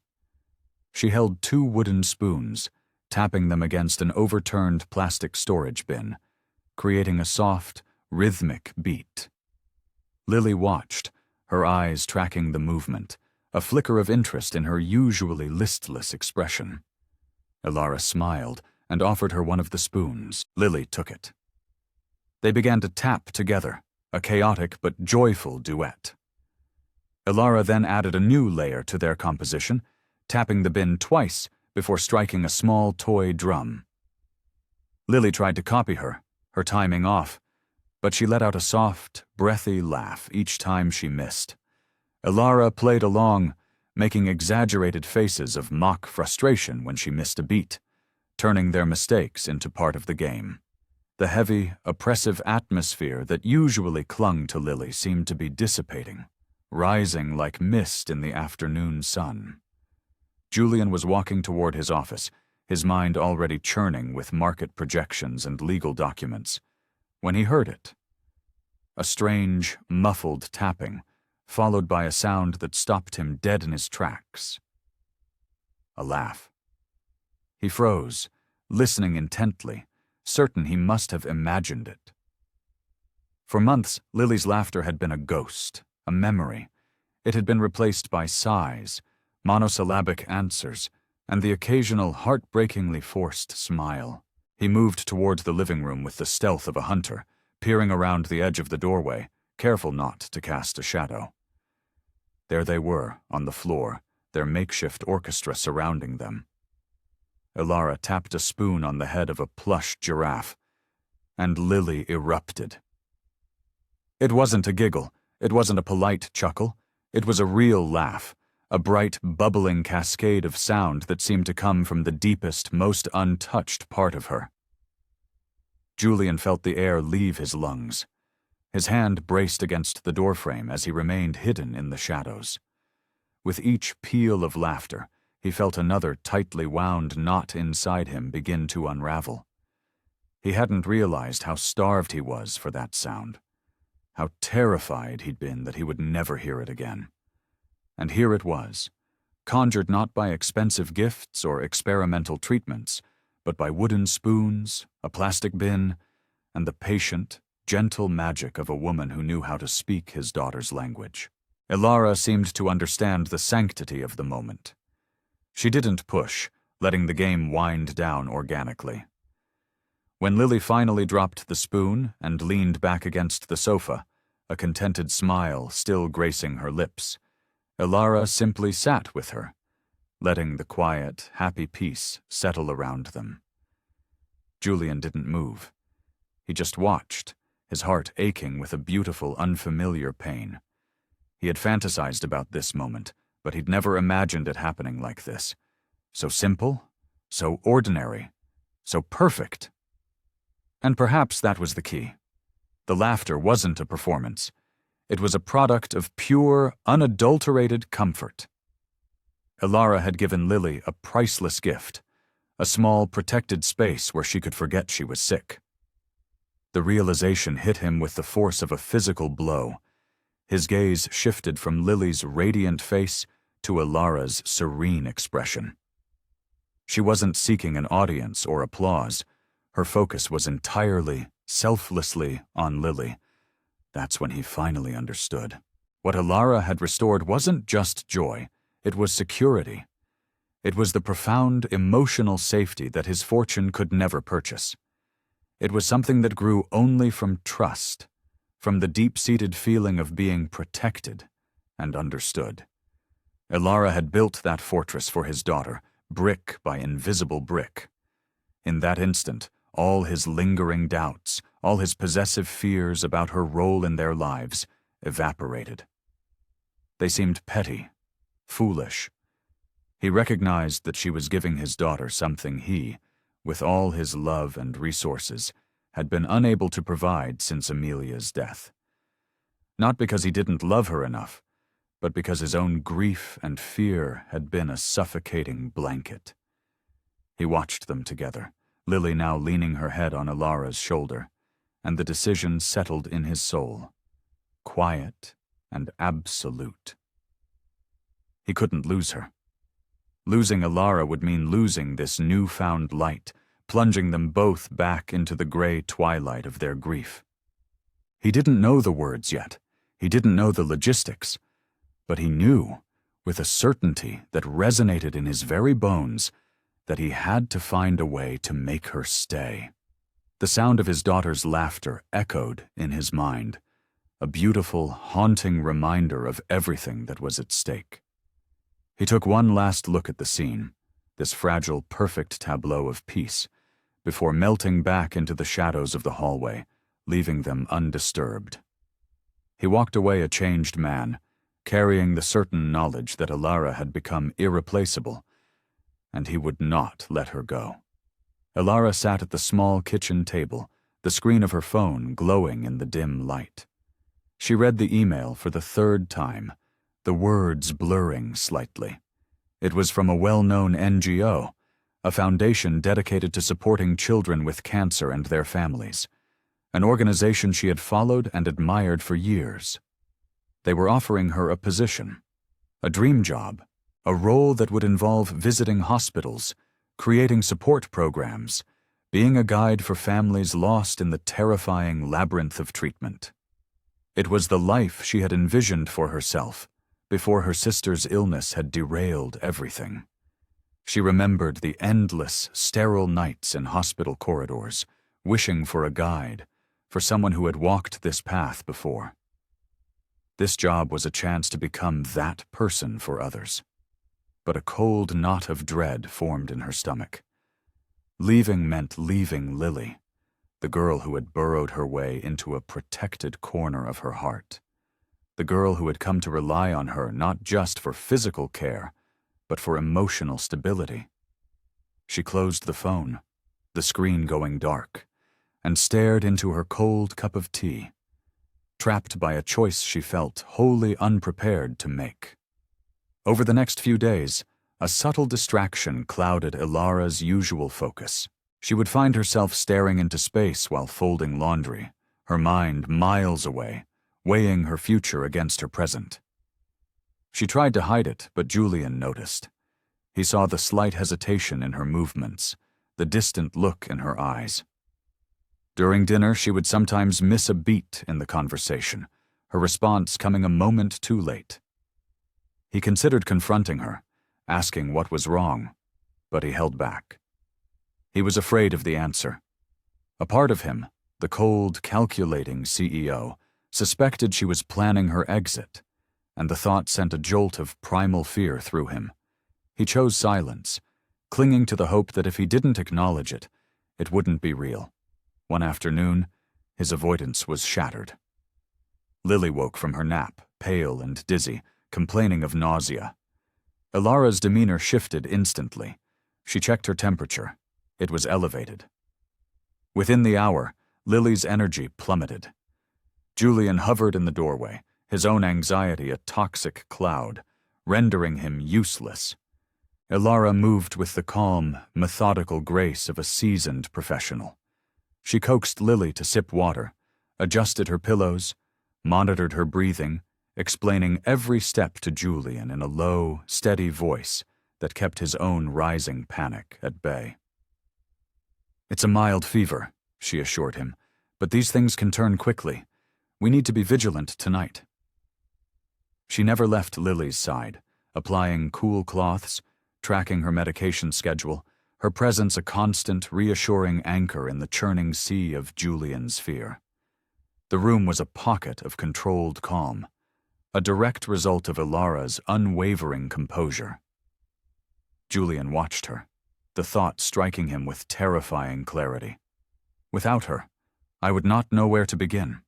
She held 2 wooden spoons, tapping them against an overturned plastic storage bin, creating a soft, rhythmic beat. Lily watched, her eyes tracking the movement, a flicker of interest in her usually listless expression. Ilara smiled and offered her one of the spoons. Lily took it. They began to tap together, a chaotic but joyful duet. Ilara then added a new layer to their composition, tapping the bin twice before striking a small toy drum. Lily tried to copy her timing off, but she let out a soft, breathy laugh each time she missed. Ilara played along, making exaggerated faces of mock frustration when she missed a beat, turning their mistakes into part of the game. The heavy, oppressive atmosphere that usually clung to Lily seemed to be dissipating, rising like mist in the afternoon sun. Julian was walking toward his office, his mind already churning with market projections and legal documents, when he heard it. A strange, muffled tapping, followed by a sound that stopped him dead in his tracks. A laugh. He froze, listening intently, certain he must have imagined it. For months, Lily's laughter had been a ghost, a memory. It had been replaced by sighs, monosyllabic answers, and the occasional heartbreakingly forced smile. He moved toward the living room with the stealth of a hunter, peering around the edge of the doorway, careful not to cast a shadow. There they were, on the floor, their makeshift orchestra surrounding them. Ilara tapped a spoon on the head of a plush giraffe, and Lily erupted. It wasn't a giggle, it wasn't a polite chuckle, it was a real laugh, a bright, bubbling cascade of sound that seemed to come from the deepest, most untouched part of her. Julian felt the air leave his lungs. His hand braced against the doorframe as he remained hidden in the shadows. With each peal of laughter, he felt another tightly wound knot inside him begin to unravel. He hadn't realized how starved he was for that sound, how terrified he'd been that he would never hear it again. And here it was, conjured not by expensive gifts or experimental treatments, but by wooden spoons, a plastic bin, and the patient, gentle magic of a woman who knew how to speak his daughter's language. Ilara seemed to understand the sanctity of the moment. She didn't push, letting the game wind down organically. When Lily finally dropped the spoon and leaned back against the sofa, a contented smile still gracing her lips, Ilara simply sat with her, letting the quiet, happy peace settle around them. Julian didn't move. He just watched, his heart aching with a beautiful, unfamiliar pain. He had fantasized about this moment, but he'd never imagined it happening like this. So simple, so ordinary, so perfect. And perhaps that was the key. The laughter wasn't a performance. It was a product of pure, unadulterated comfort. Ilara had given Lily a priceless gift, a small, protected space where she could forget she was sick. The realization hit him with the force of a physical blow. His gaze shifted from Lily's radiant face to Ilara's serene expression. She wasn't seeking an audience or applause. Her focus was entirely, selflessly on Lily. That's when he finally understood. What Ilara had restored wasn't just joy, it was security. It was the profound emotional safety that his fortune could never purchase. It was something that grew only from trust, from the deep-seated feeling of being protected and understood. Ilara had built that fortress for his daughter, brick by invisible brick. In that instant, all his lingering doubts, all his possessive fears about her role in their lives, evaporated. They seemed petty, foolish. He recognized that she was giving his daughter something he, with all his love and resources, had been unable to provide since Amelia's death. Not because he didn't love her enough, but because his own grief and fear had been a suffocating blanket. He watched them together, Lily now leaning her head on Ilara's shoulder, and the decision settled in his soul, quiet and absolute. He couldn't lose her. Losing Ilara would mean losing this newfound light, plunging them both back into the gray twilight of their grief. He didn't know the words yet. He didn't know the logistics. But he knew, with a certainty that resonated in his very bones, that he had to find a way to make her stay. The sound of his daughter's laughter echoed in his mind, a beautiful, haunting reminder of everything that was at stake. He took one last look at the scene, this fragile, perfect tableau of peace, before melting back into the shadows of the hallway, leaving them undisturbed. He walked away a changed man, carrying the certain knowledge that Ilara had become irreplaceable, and he would not let her go. Ilara sat at the small kitchen table, the screen of her phone glowing in the dim light. She read the email for the third time, the words blurring slightly. It was from a well-known NGO, a foundation dedicated to supporting children with cancer and their families, an organization she had followed and admired for years. They were offering her a position, a dream job, a role that would involve visiting hospitals, creating support programs, being a guide for families lost in the terrifying labyrinth of treatment. It was the life she had envisioned for herself before her sister's illness had derailed everything. She remembered the endless, sterile nights in hospital corridors, wishing for a guide, for someone who had walked this path before. This job was a chance to become that person for others. But a cold knot of dread formed in her stomach. Leaving meant leaving Lily, the girl who had burrowed her way into a protected corner of her heart, the girl who had come to rely on her not just for physical care, but for emotional stability. She closed the phone, the screen going dark, and stared into her cold cup of tea, trapped by a choice she felt wholly unprepared to make. Over the next few days, a subtle distraction clouded Ilara's usual focus. She would find herself staring into space while folding laundry, her mind miles away, weighing her future against her present. She tried to hide it, but Julian noticed. He saw the slight hesitation in her movements, the distant look in her eyes. During dinner, she would sometimes miss a beat in the conversation, her response coming a moment too late. He considered confronting her, asking what was wrong, but he held back. He was afraid of the answer. A part of him, the cold, calculating CEO, suspected she was planning her exit, and the thought sent a jolt of primal fear through him. He chose silence, clinging to the hope that if he didn't acknowledge it, it wouldn't be real. One afternoon, his avoidance was shattered. Lily woke from her nap, pale and dizzy, complaining of nausea. Ilara's demeanor shifted instantly. She checked her temperature. It was elevated. Within the hour, Lily's energy plummeted. Julian hovered in the doorway, his own anxiety a toxic cloud, rendering him useless. Ilara moved with the calm, methodical grace of a seasoned professional. She coaxed Lily to sip water, adjusted her pillows, monitored her breathing, explaining every step to Julian in a low, steady voice that kept his own rising panic at bay. "It's a mild fever," she assured him, "but these things can turn quickly. We need to be vigilant tonight." She never left Lily's side, applying cool cloths, tracking her medication schedule, her presence a constant, reassuring anchor in the churning sea of Julian's fear. The room was a pocket of controlled calm, a direct result of Ilara's unwavering composure. Julian watched her, the thought striking him with terrifying clarity. Without her, I would not know where to begin.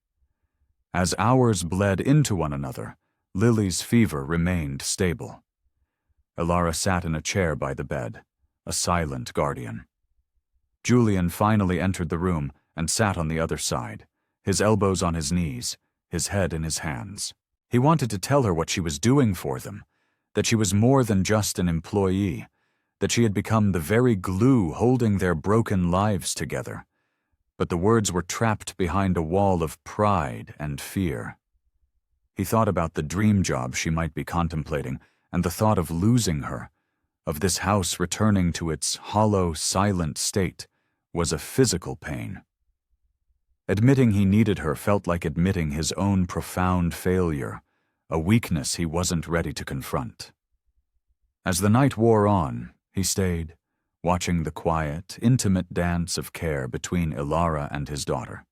As hours bled into one another, Lily's fever remained stable. Ilara sat in a chair by the bed, a silent guardian. Julian finally entered the room and sat on the other side, his elbows on his knees, his head in his hands. He wanted to tell her what she was doing for them, that she was more than just an employee, that she had become the very glue holding their broken lives together. But the words were trapped behind a wall of pride and fear. He thought about the dream job she might be contemplating, and the thought of losing her, of this house returning to its hollow, silent state, was a physical pain. Admitting he needed her felt like admitting his own profound failure, a weakness he wasn't ready to confront. As the night wore on, he stayed, watching the quiet, intimate dance of care between Ilara and his daughter.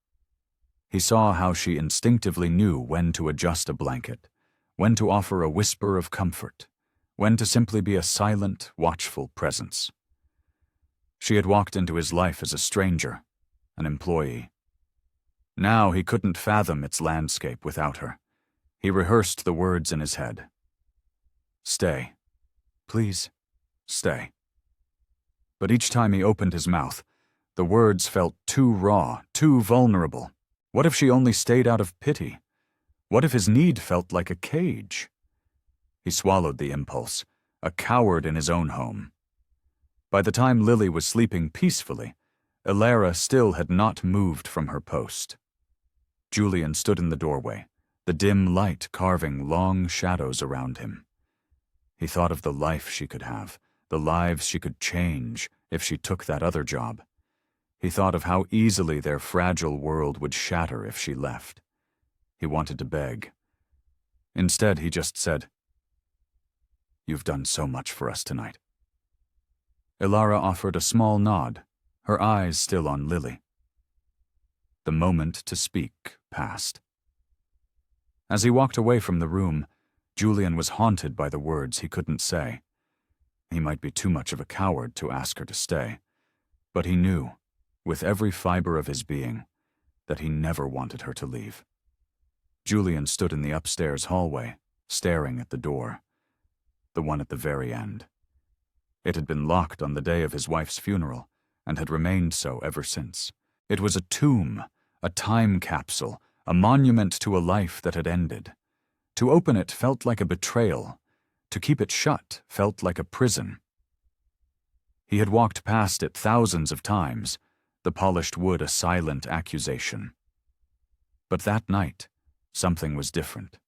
He saw how she instinctively knew when to adjust a blanket, when to offer a whisper of comfort, when to simply be a silent, watchful presence. She had walked into his life as a stranger, an employee. Now he couldn't fathom its landscape without her. He rehearsed the words in his head. Stay. Please, stay. But each time he opened his mouth, the words felt too raw, too vulnerable. What if she only stayed out of pity? What if his need felt like a cage? He swallowed the impulse, a coward in his own home. By the time Lily was sleeping peacefully, Ilara still had not moved from her post. Julian stood in the doorway, the dim light carving long shadows around him. He thought of the life she could have, the lives she could change if she took that other job. He thought of how easily their fragile world would shatter if she left. He wanted to beg. Instead, he just said, "You've done so much for us tonight." Ilara offered a small nod, her eyes still on Lily. The moment to speak passed. As he walked away from the room, Julian was haunted by the words he couldn't say. He might be too much of a coward to ask her to stay, but he knew, with every fiber of his being, that he never wanted her to leave. Julian stood in the upstairs hallway, staring at the door, the one at the very end. It had been locked on the day of his wife's funeral, and had remained so ever since. It was a tomb, a time capsule, a monument to a life that had ended. To open it felt like a betrayal. To keep it shut felt like a prison. He had walked past it thousands of times, the polished wood a silent accusation. But that night, something was different.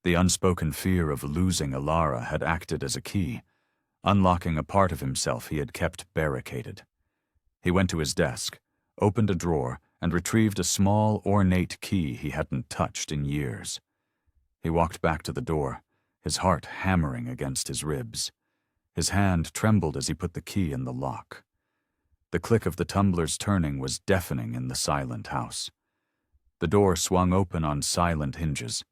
The unspoken fear of losing Ilara had acted as a key, unlocking a part of himself he had kept barricaded. He went to his desk, opened a drawer, and retrieved a small, ornate key he hadn't touched in years. He walked back to the door, his heart hammering against his ribs. His hand trembled as he put the key in the lock. The click of the tumblers turning was deafening in the silent house. The door swung open on silent hinges.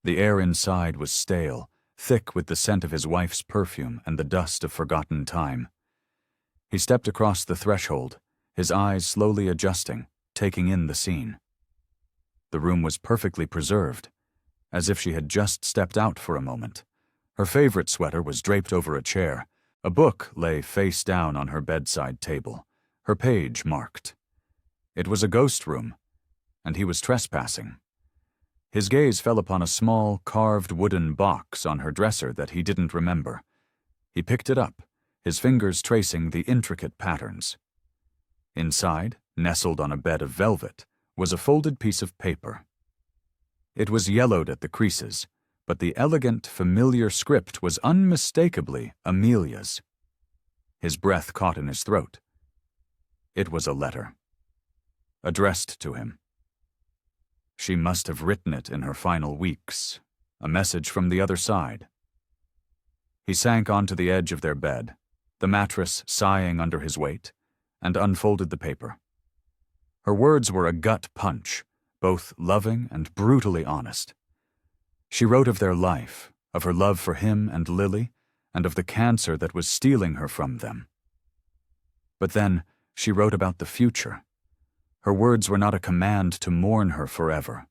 The air inside was stale, thick with the scent of his wife's perfume and the dust of forgotten time. He stepped across the threshold, his eyes slowly adjusting, taking in the scene. The room was perfectly preserved, as if she had just stepped out for a moment. Her favorite sweater was draped over a chair. A book lay face down on her bedside table, her page marked. It was a ghost room, and he was trespassing. His gaze fell upon a small, carved wooden box on her dresser that he didn't remember. He picked it up, his fingers tracing the intricate patterns. Inside, nestled on a bed of velvet, was a folded piece of paper. It was yellowed at the creases, but the elegant, familiar script was unmistakably Amelia's. His breath caught in his throat. It was a letter, addressed to him. She must have written it in her final weeks, a message from the other side. He sank onto the edge of their bed, the mattress sighing under his weight, and unfolded the paper. Her words were a gut punch, both loving and brutally honest. She wrote of their life, of her love for him and Lily, and of the cancer that was stealing her from them. But then she wrote about the future. Her words were not a command to mourn her forever,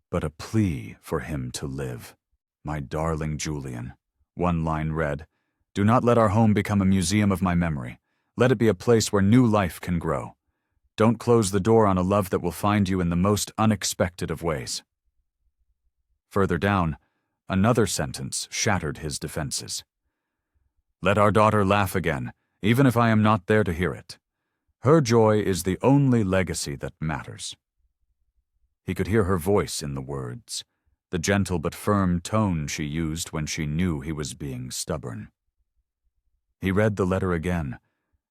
but a plea for him to live. "My darling Julian," one line read, Do not let our home become a museum of my memory. Let it be a place where new life can grow. Don't close the door on a love that will find you in the most unexpected of ways." Further down, another sentence shattered his defenses. "Let our daughter laugh again, even if I am not there to hear it. Her joy is the only legacy that matters." He could hear her voice in the words, the gentle but firm tone she used when she knew he was being stubborn. He read the letter again,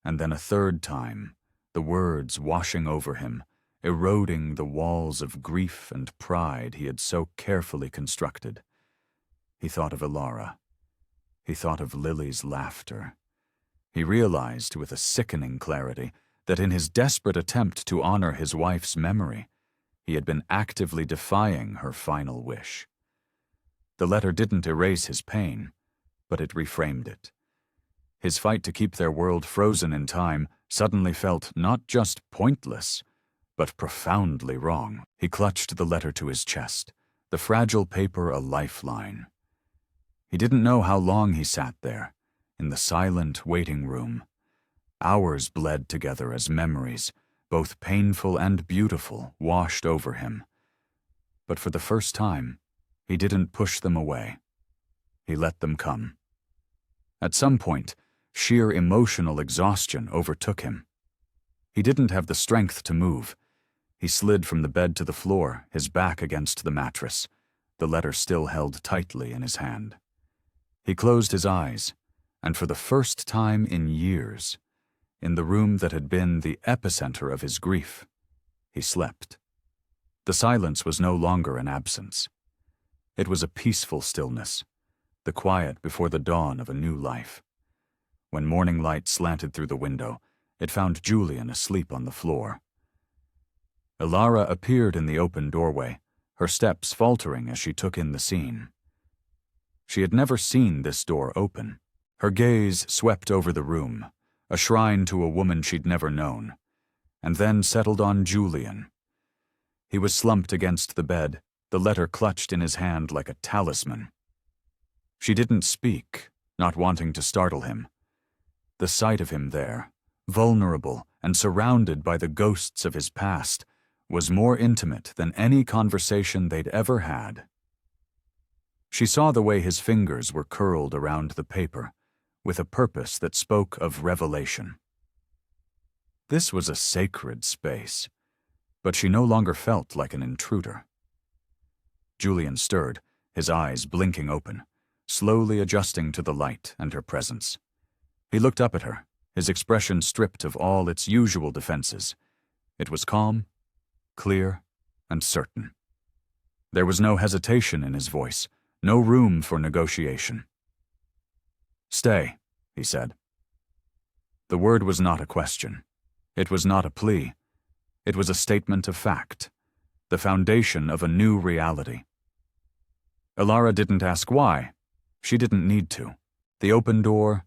and then a third time, the words washing over him, eroding the walls of grief and pride he had so carefully constructed. He thought of Elara. He thought of Lily's laughter. He realized with a sickening clarity that in his desperate attempt to honor his wife's memory, he had been actively defying her final wish. The letter didn't erase his pain, but it reframed it. His fight to keep their world frozen in time suddenly felt not just pointless, but profoundly wrong. He clutched the letter to his chest, the fragile paper a lifeline. He didn't know how long he sat there, in the silent waiting room. Hours bled together as memories, both painful and beautiful, washed over him. But for the first time, he didn't push them away. He let them come. At some point, sheer emotional exhaustion overtook him. He didn't have the strength to move. He slid from the bed to the floor, his back against the mattress, the letter still held tightly in his hand. He closed his eyes, and for the first time in years, in the room that had been the epicenter of his grief, he slept. The silence was no longer an absence. It was a peaceful stillness, the quiet before the dawn of a new life. When morning light slanted through the window, it found Julian asleep on the floor. Elara appeared in the open doorway, her steps faltering as she took in the scene. She had never seen this door open. Her gaze swept over the room, a shrine to a woman she'd never known, and then settled on Julian. He was slumped against the bed, the letter clutched in his hand like a talisman. She didn't speak, not wanting to startle him. The sight of him there, vulnerable and surrounded by the ghosts of his past, was more intimate than any conversation they'd ever had. She saw the way his fingers were curled around the paper, with a purpose that spoke of revelation. This was a sacred space, but she no longer felt like an intruder. Julian stirred, his eyes blinking open, slowly adjusting to the light and her presence. He looked up at her, his expression stripped of all its usual defenses. It was calm, clear, and certain. There was no hesitation in his voice, no room for negotiation. "Stay," he said. The word was not a question. It was not a plea. It was a statement of fact, the foundation of a new reality. Elara didn't ask why. She didn't need to. The open door,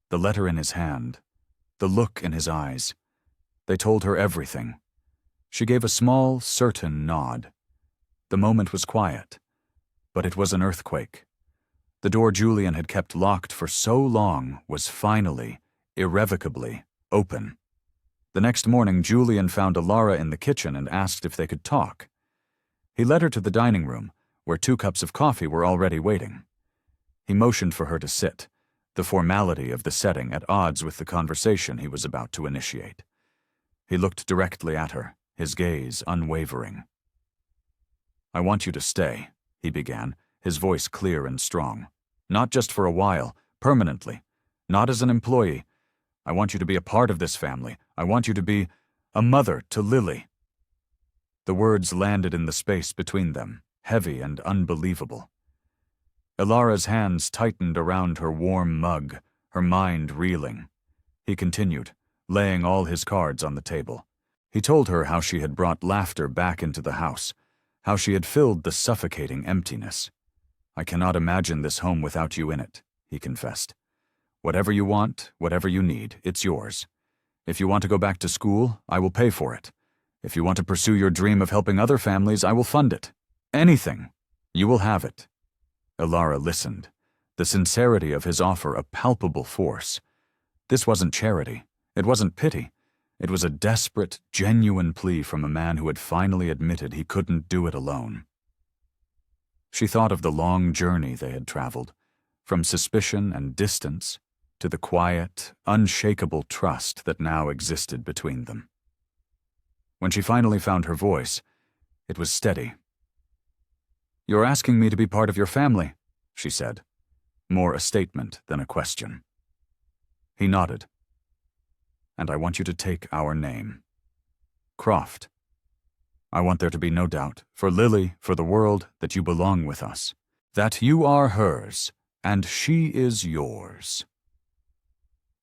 the letter in his hand, the look in his eyes, they told her everything. She gave a small, certain nod. The moment was quiet, but it was an earthquake. The door Julian had kept locked for so long was finally, irrevocably, open. The next morning, Julian found Elara in the kitchen and asked if they could talk. He led her to the dining room, where 2 cups of coffee were already waiting. He motioned for her to sit, the formality of the setting at odds with the conversation he was about to initiate. He looked directly at her, his gaze unwavering. "I want you to stay," he began, his voice clear and strong. "Not just for a while, permanently. Not as an employee. I want you to be a part of this family. I want you to be a mother to Lily." The words landed in the space between them, heavy and unbelievable. Elara's hands tightened around her warm mug, her mind reeling. He continued, laying all his cards on the table. He told her how she had brought laughter back into the house, how she had filled the suffocating emptiness. "I cannot imagine this home without you in it," he confessed. "Whatever you want, whatever you need, it's yours. If you want to go back to school, I will pay for it. If you want to pursue your dream of helping other families, I will fund it. Anything. You will have it." Elara listened, the sincerity of his offer a palpable force. This wasn't charity. It wasn't pity. It was a desperate, genuine plea from a man who had finally admitted he couldn't do it alone. She thought of the long journey they had traveled, from suspicion and distance to the quiet, unshakable trust that now existed between them. When she finally found her voice, it was steady. "You're asking me to be part of your family," she said, more a statement than a question. He nodded. "And I want you to take our name. Croft. I want there to be no doubt, for Lily, for the world, that you belong with us, that you are hers, and she is yours."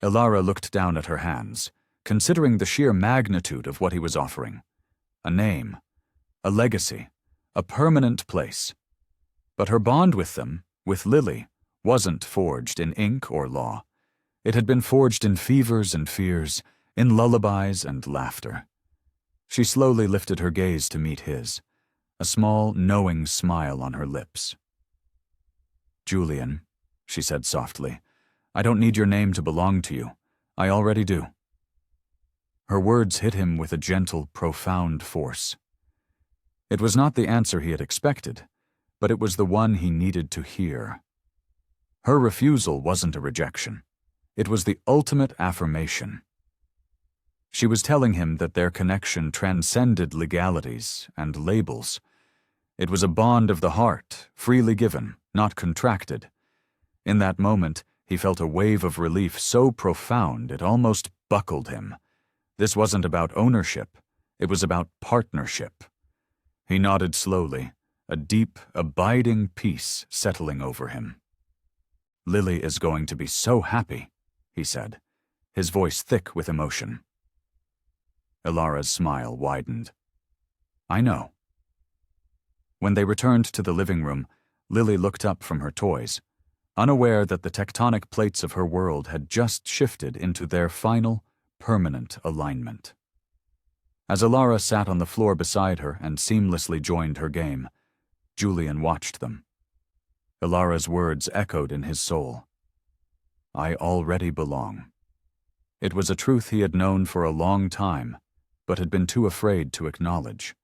Elara looked down at her hands, considering the sheer magnitude of what he was offering. A name, a legacy, a permanent place. But her bond with them, with Lily, wasn't forged in ink or law. It had been forged in fevers and fears, in lullabies and laughter. She slowly lifted her gaze to meet his, a small, knowing smile on her lips. "Julian," she said softly, "I don't need your name to belong to you. I already do." Her words hit him with a gentle, profound force. It was not the answer he had expected, but it was the one he needed to hear. Her refusal wasn't a rejection. It was the ultimate affirmation. She was telling him that their connection transcended legalities and labels. It was a bond of the heart, freely given, not contracted. In that moment, he felt a wave of relief so profound it almost buckled him. This wasn't about ownership. It was about partnership. He nodded slowly, a deep, abiding peace settling over him. "Lily is going to be so happy," he said, his voice thick with emotion. Elara's smile widened. "I know." When they returned to the living room, Lily looked up from her toys, unaware that the tectonic plates of her world had just shifted into their final, permanent alignment. As Elara sat on the floor beside her and seamlessly joined her game, Julian watched them. Elara's words echoed in his soul. "I already belong." It was a truth he had known for a long time, but had been too afraid to acknowledge.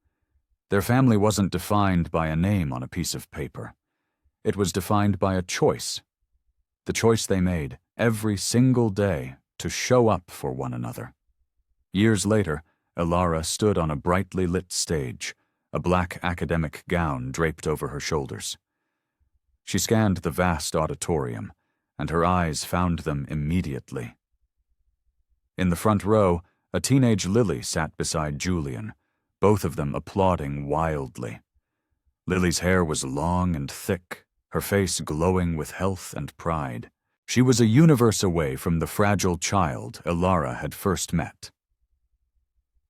Their family wasn't defined by a name on a piece of paper. It was defined by a choice. The choice they made, every single day, to show up for one another. Years later, Elara stood on a brightly lit stage, a black academic gown draped over her shoulders. She scanned the vast auditorium, and her eyes found them immediately. In the front row, a teenage Lily sat beside Julian, both of them applauding wildly. Lily's hair was long and thick, her face glowing with health and pride. She was a universe away from the fragile child Elara had first met.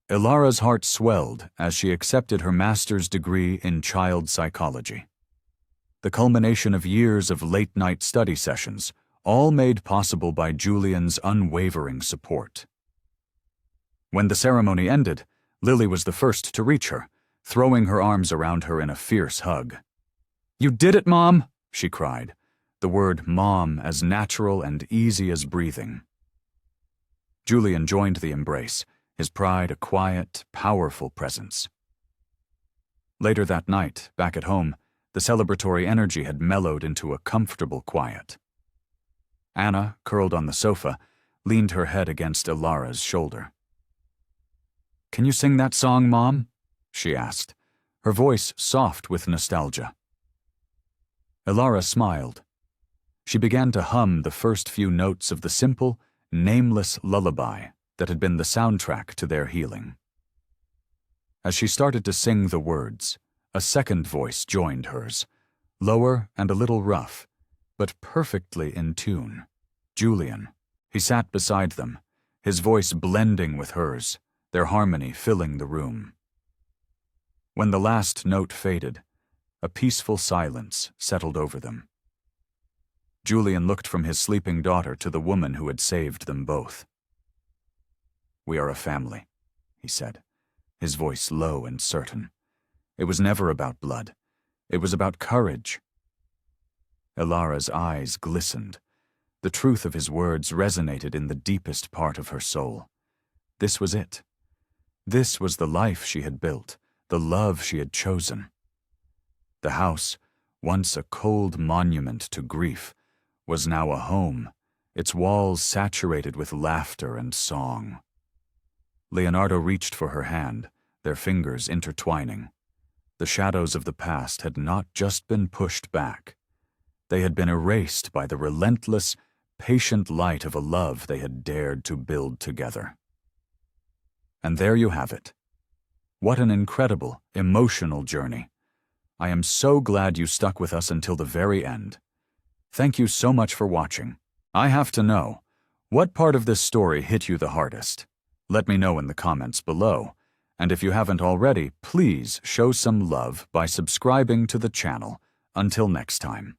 Elara's heart swelled as she accepted her master's degree in child psychology. The culmination of years of late-night study sessions, all made possible by Julian's unwavering support. When the ceremony ended, Lily was the first to reach her, throwing her arms around her in a fierce hug. "You did it, Mom!" she cried, the word Mom as natural and easy as breathing. Julian joined the embrace, his pride a quiet, powerful presence. Later that night, back at home, the celebratory energy had mellowed into a comfortable quiet. Anna, curled on the sofa, leaned her head against Elara's shoulder. "Can you sing that song, Mom?" she asked, her voice soft with nostalgia. Elara smiled. She began to hum the first few notes of the simple, nameless lullaby that had been the soundtrack to their healing. As she started to sing the words, a second voice joined hers, lower and a little rough, but perfectly in tune. Julian. He sat beside them, his voice blending with hers, their harmony filling the room. When the last note faded, a peaceful silence settled over them. Julian looked from his sleeping daughter to the woman who had saved them both. "We are a family," he said, his voice low and certain. It was never about blood. It was about courage. Ilara's eyes glistened. The truth of his words resonated in the deepest part of her soul. This was it. This was the life she had built, the love she had chosen. The house, once a cold monument to grief, was now a home, its walls saturated with laughter and song. Leonardo reached for her hand, their fingers intertwining. The shadows of the past had not just been pushed back. They had been erased by the relentless, patient light of a love they had dared to build together. And there you have it. What an incredible, emotional journey. I am so glad you stuck with us until the very end. Thank you so much for watching. I have to know, what part of this story hit you the hardest? Let me know in the comments below. And if you haven't already, please show some love by subscribing to the channel. Until next time.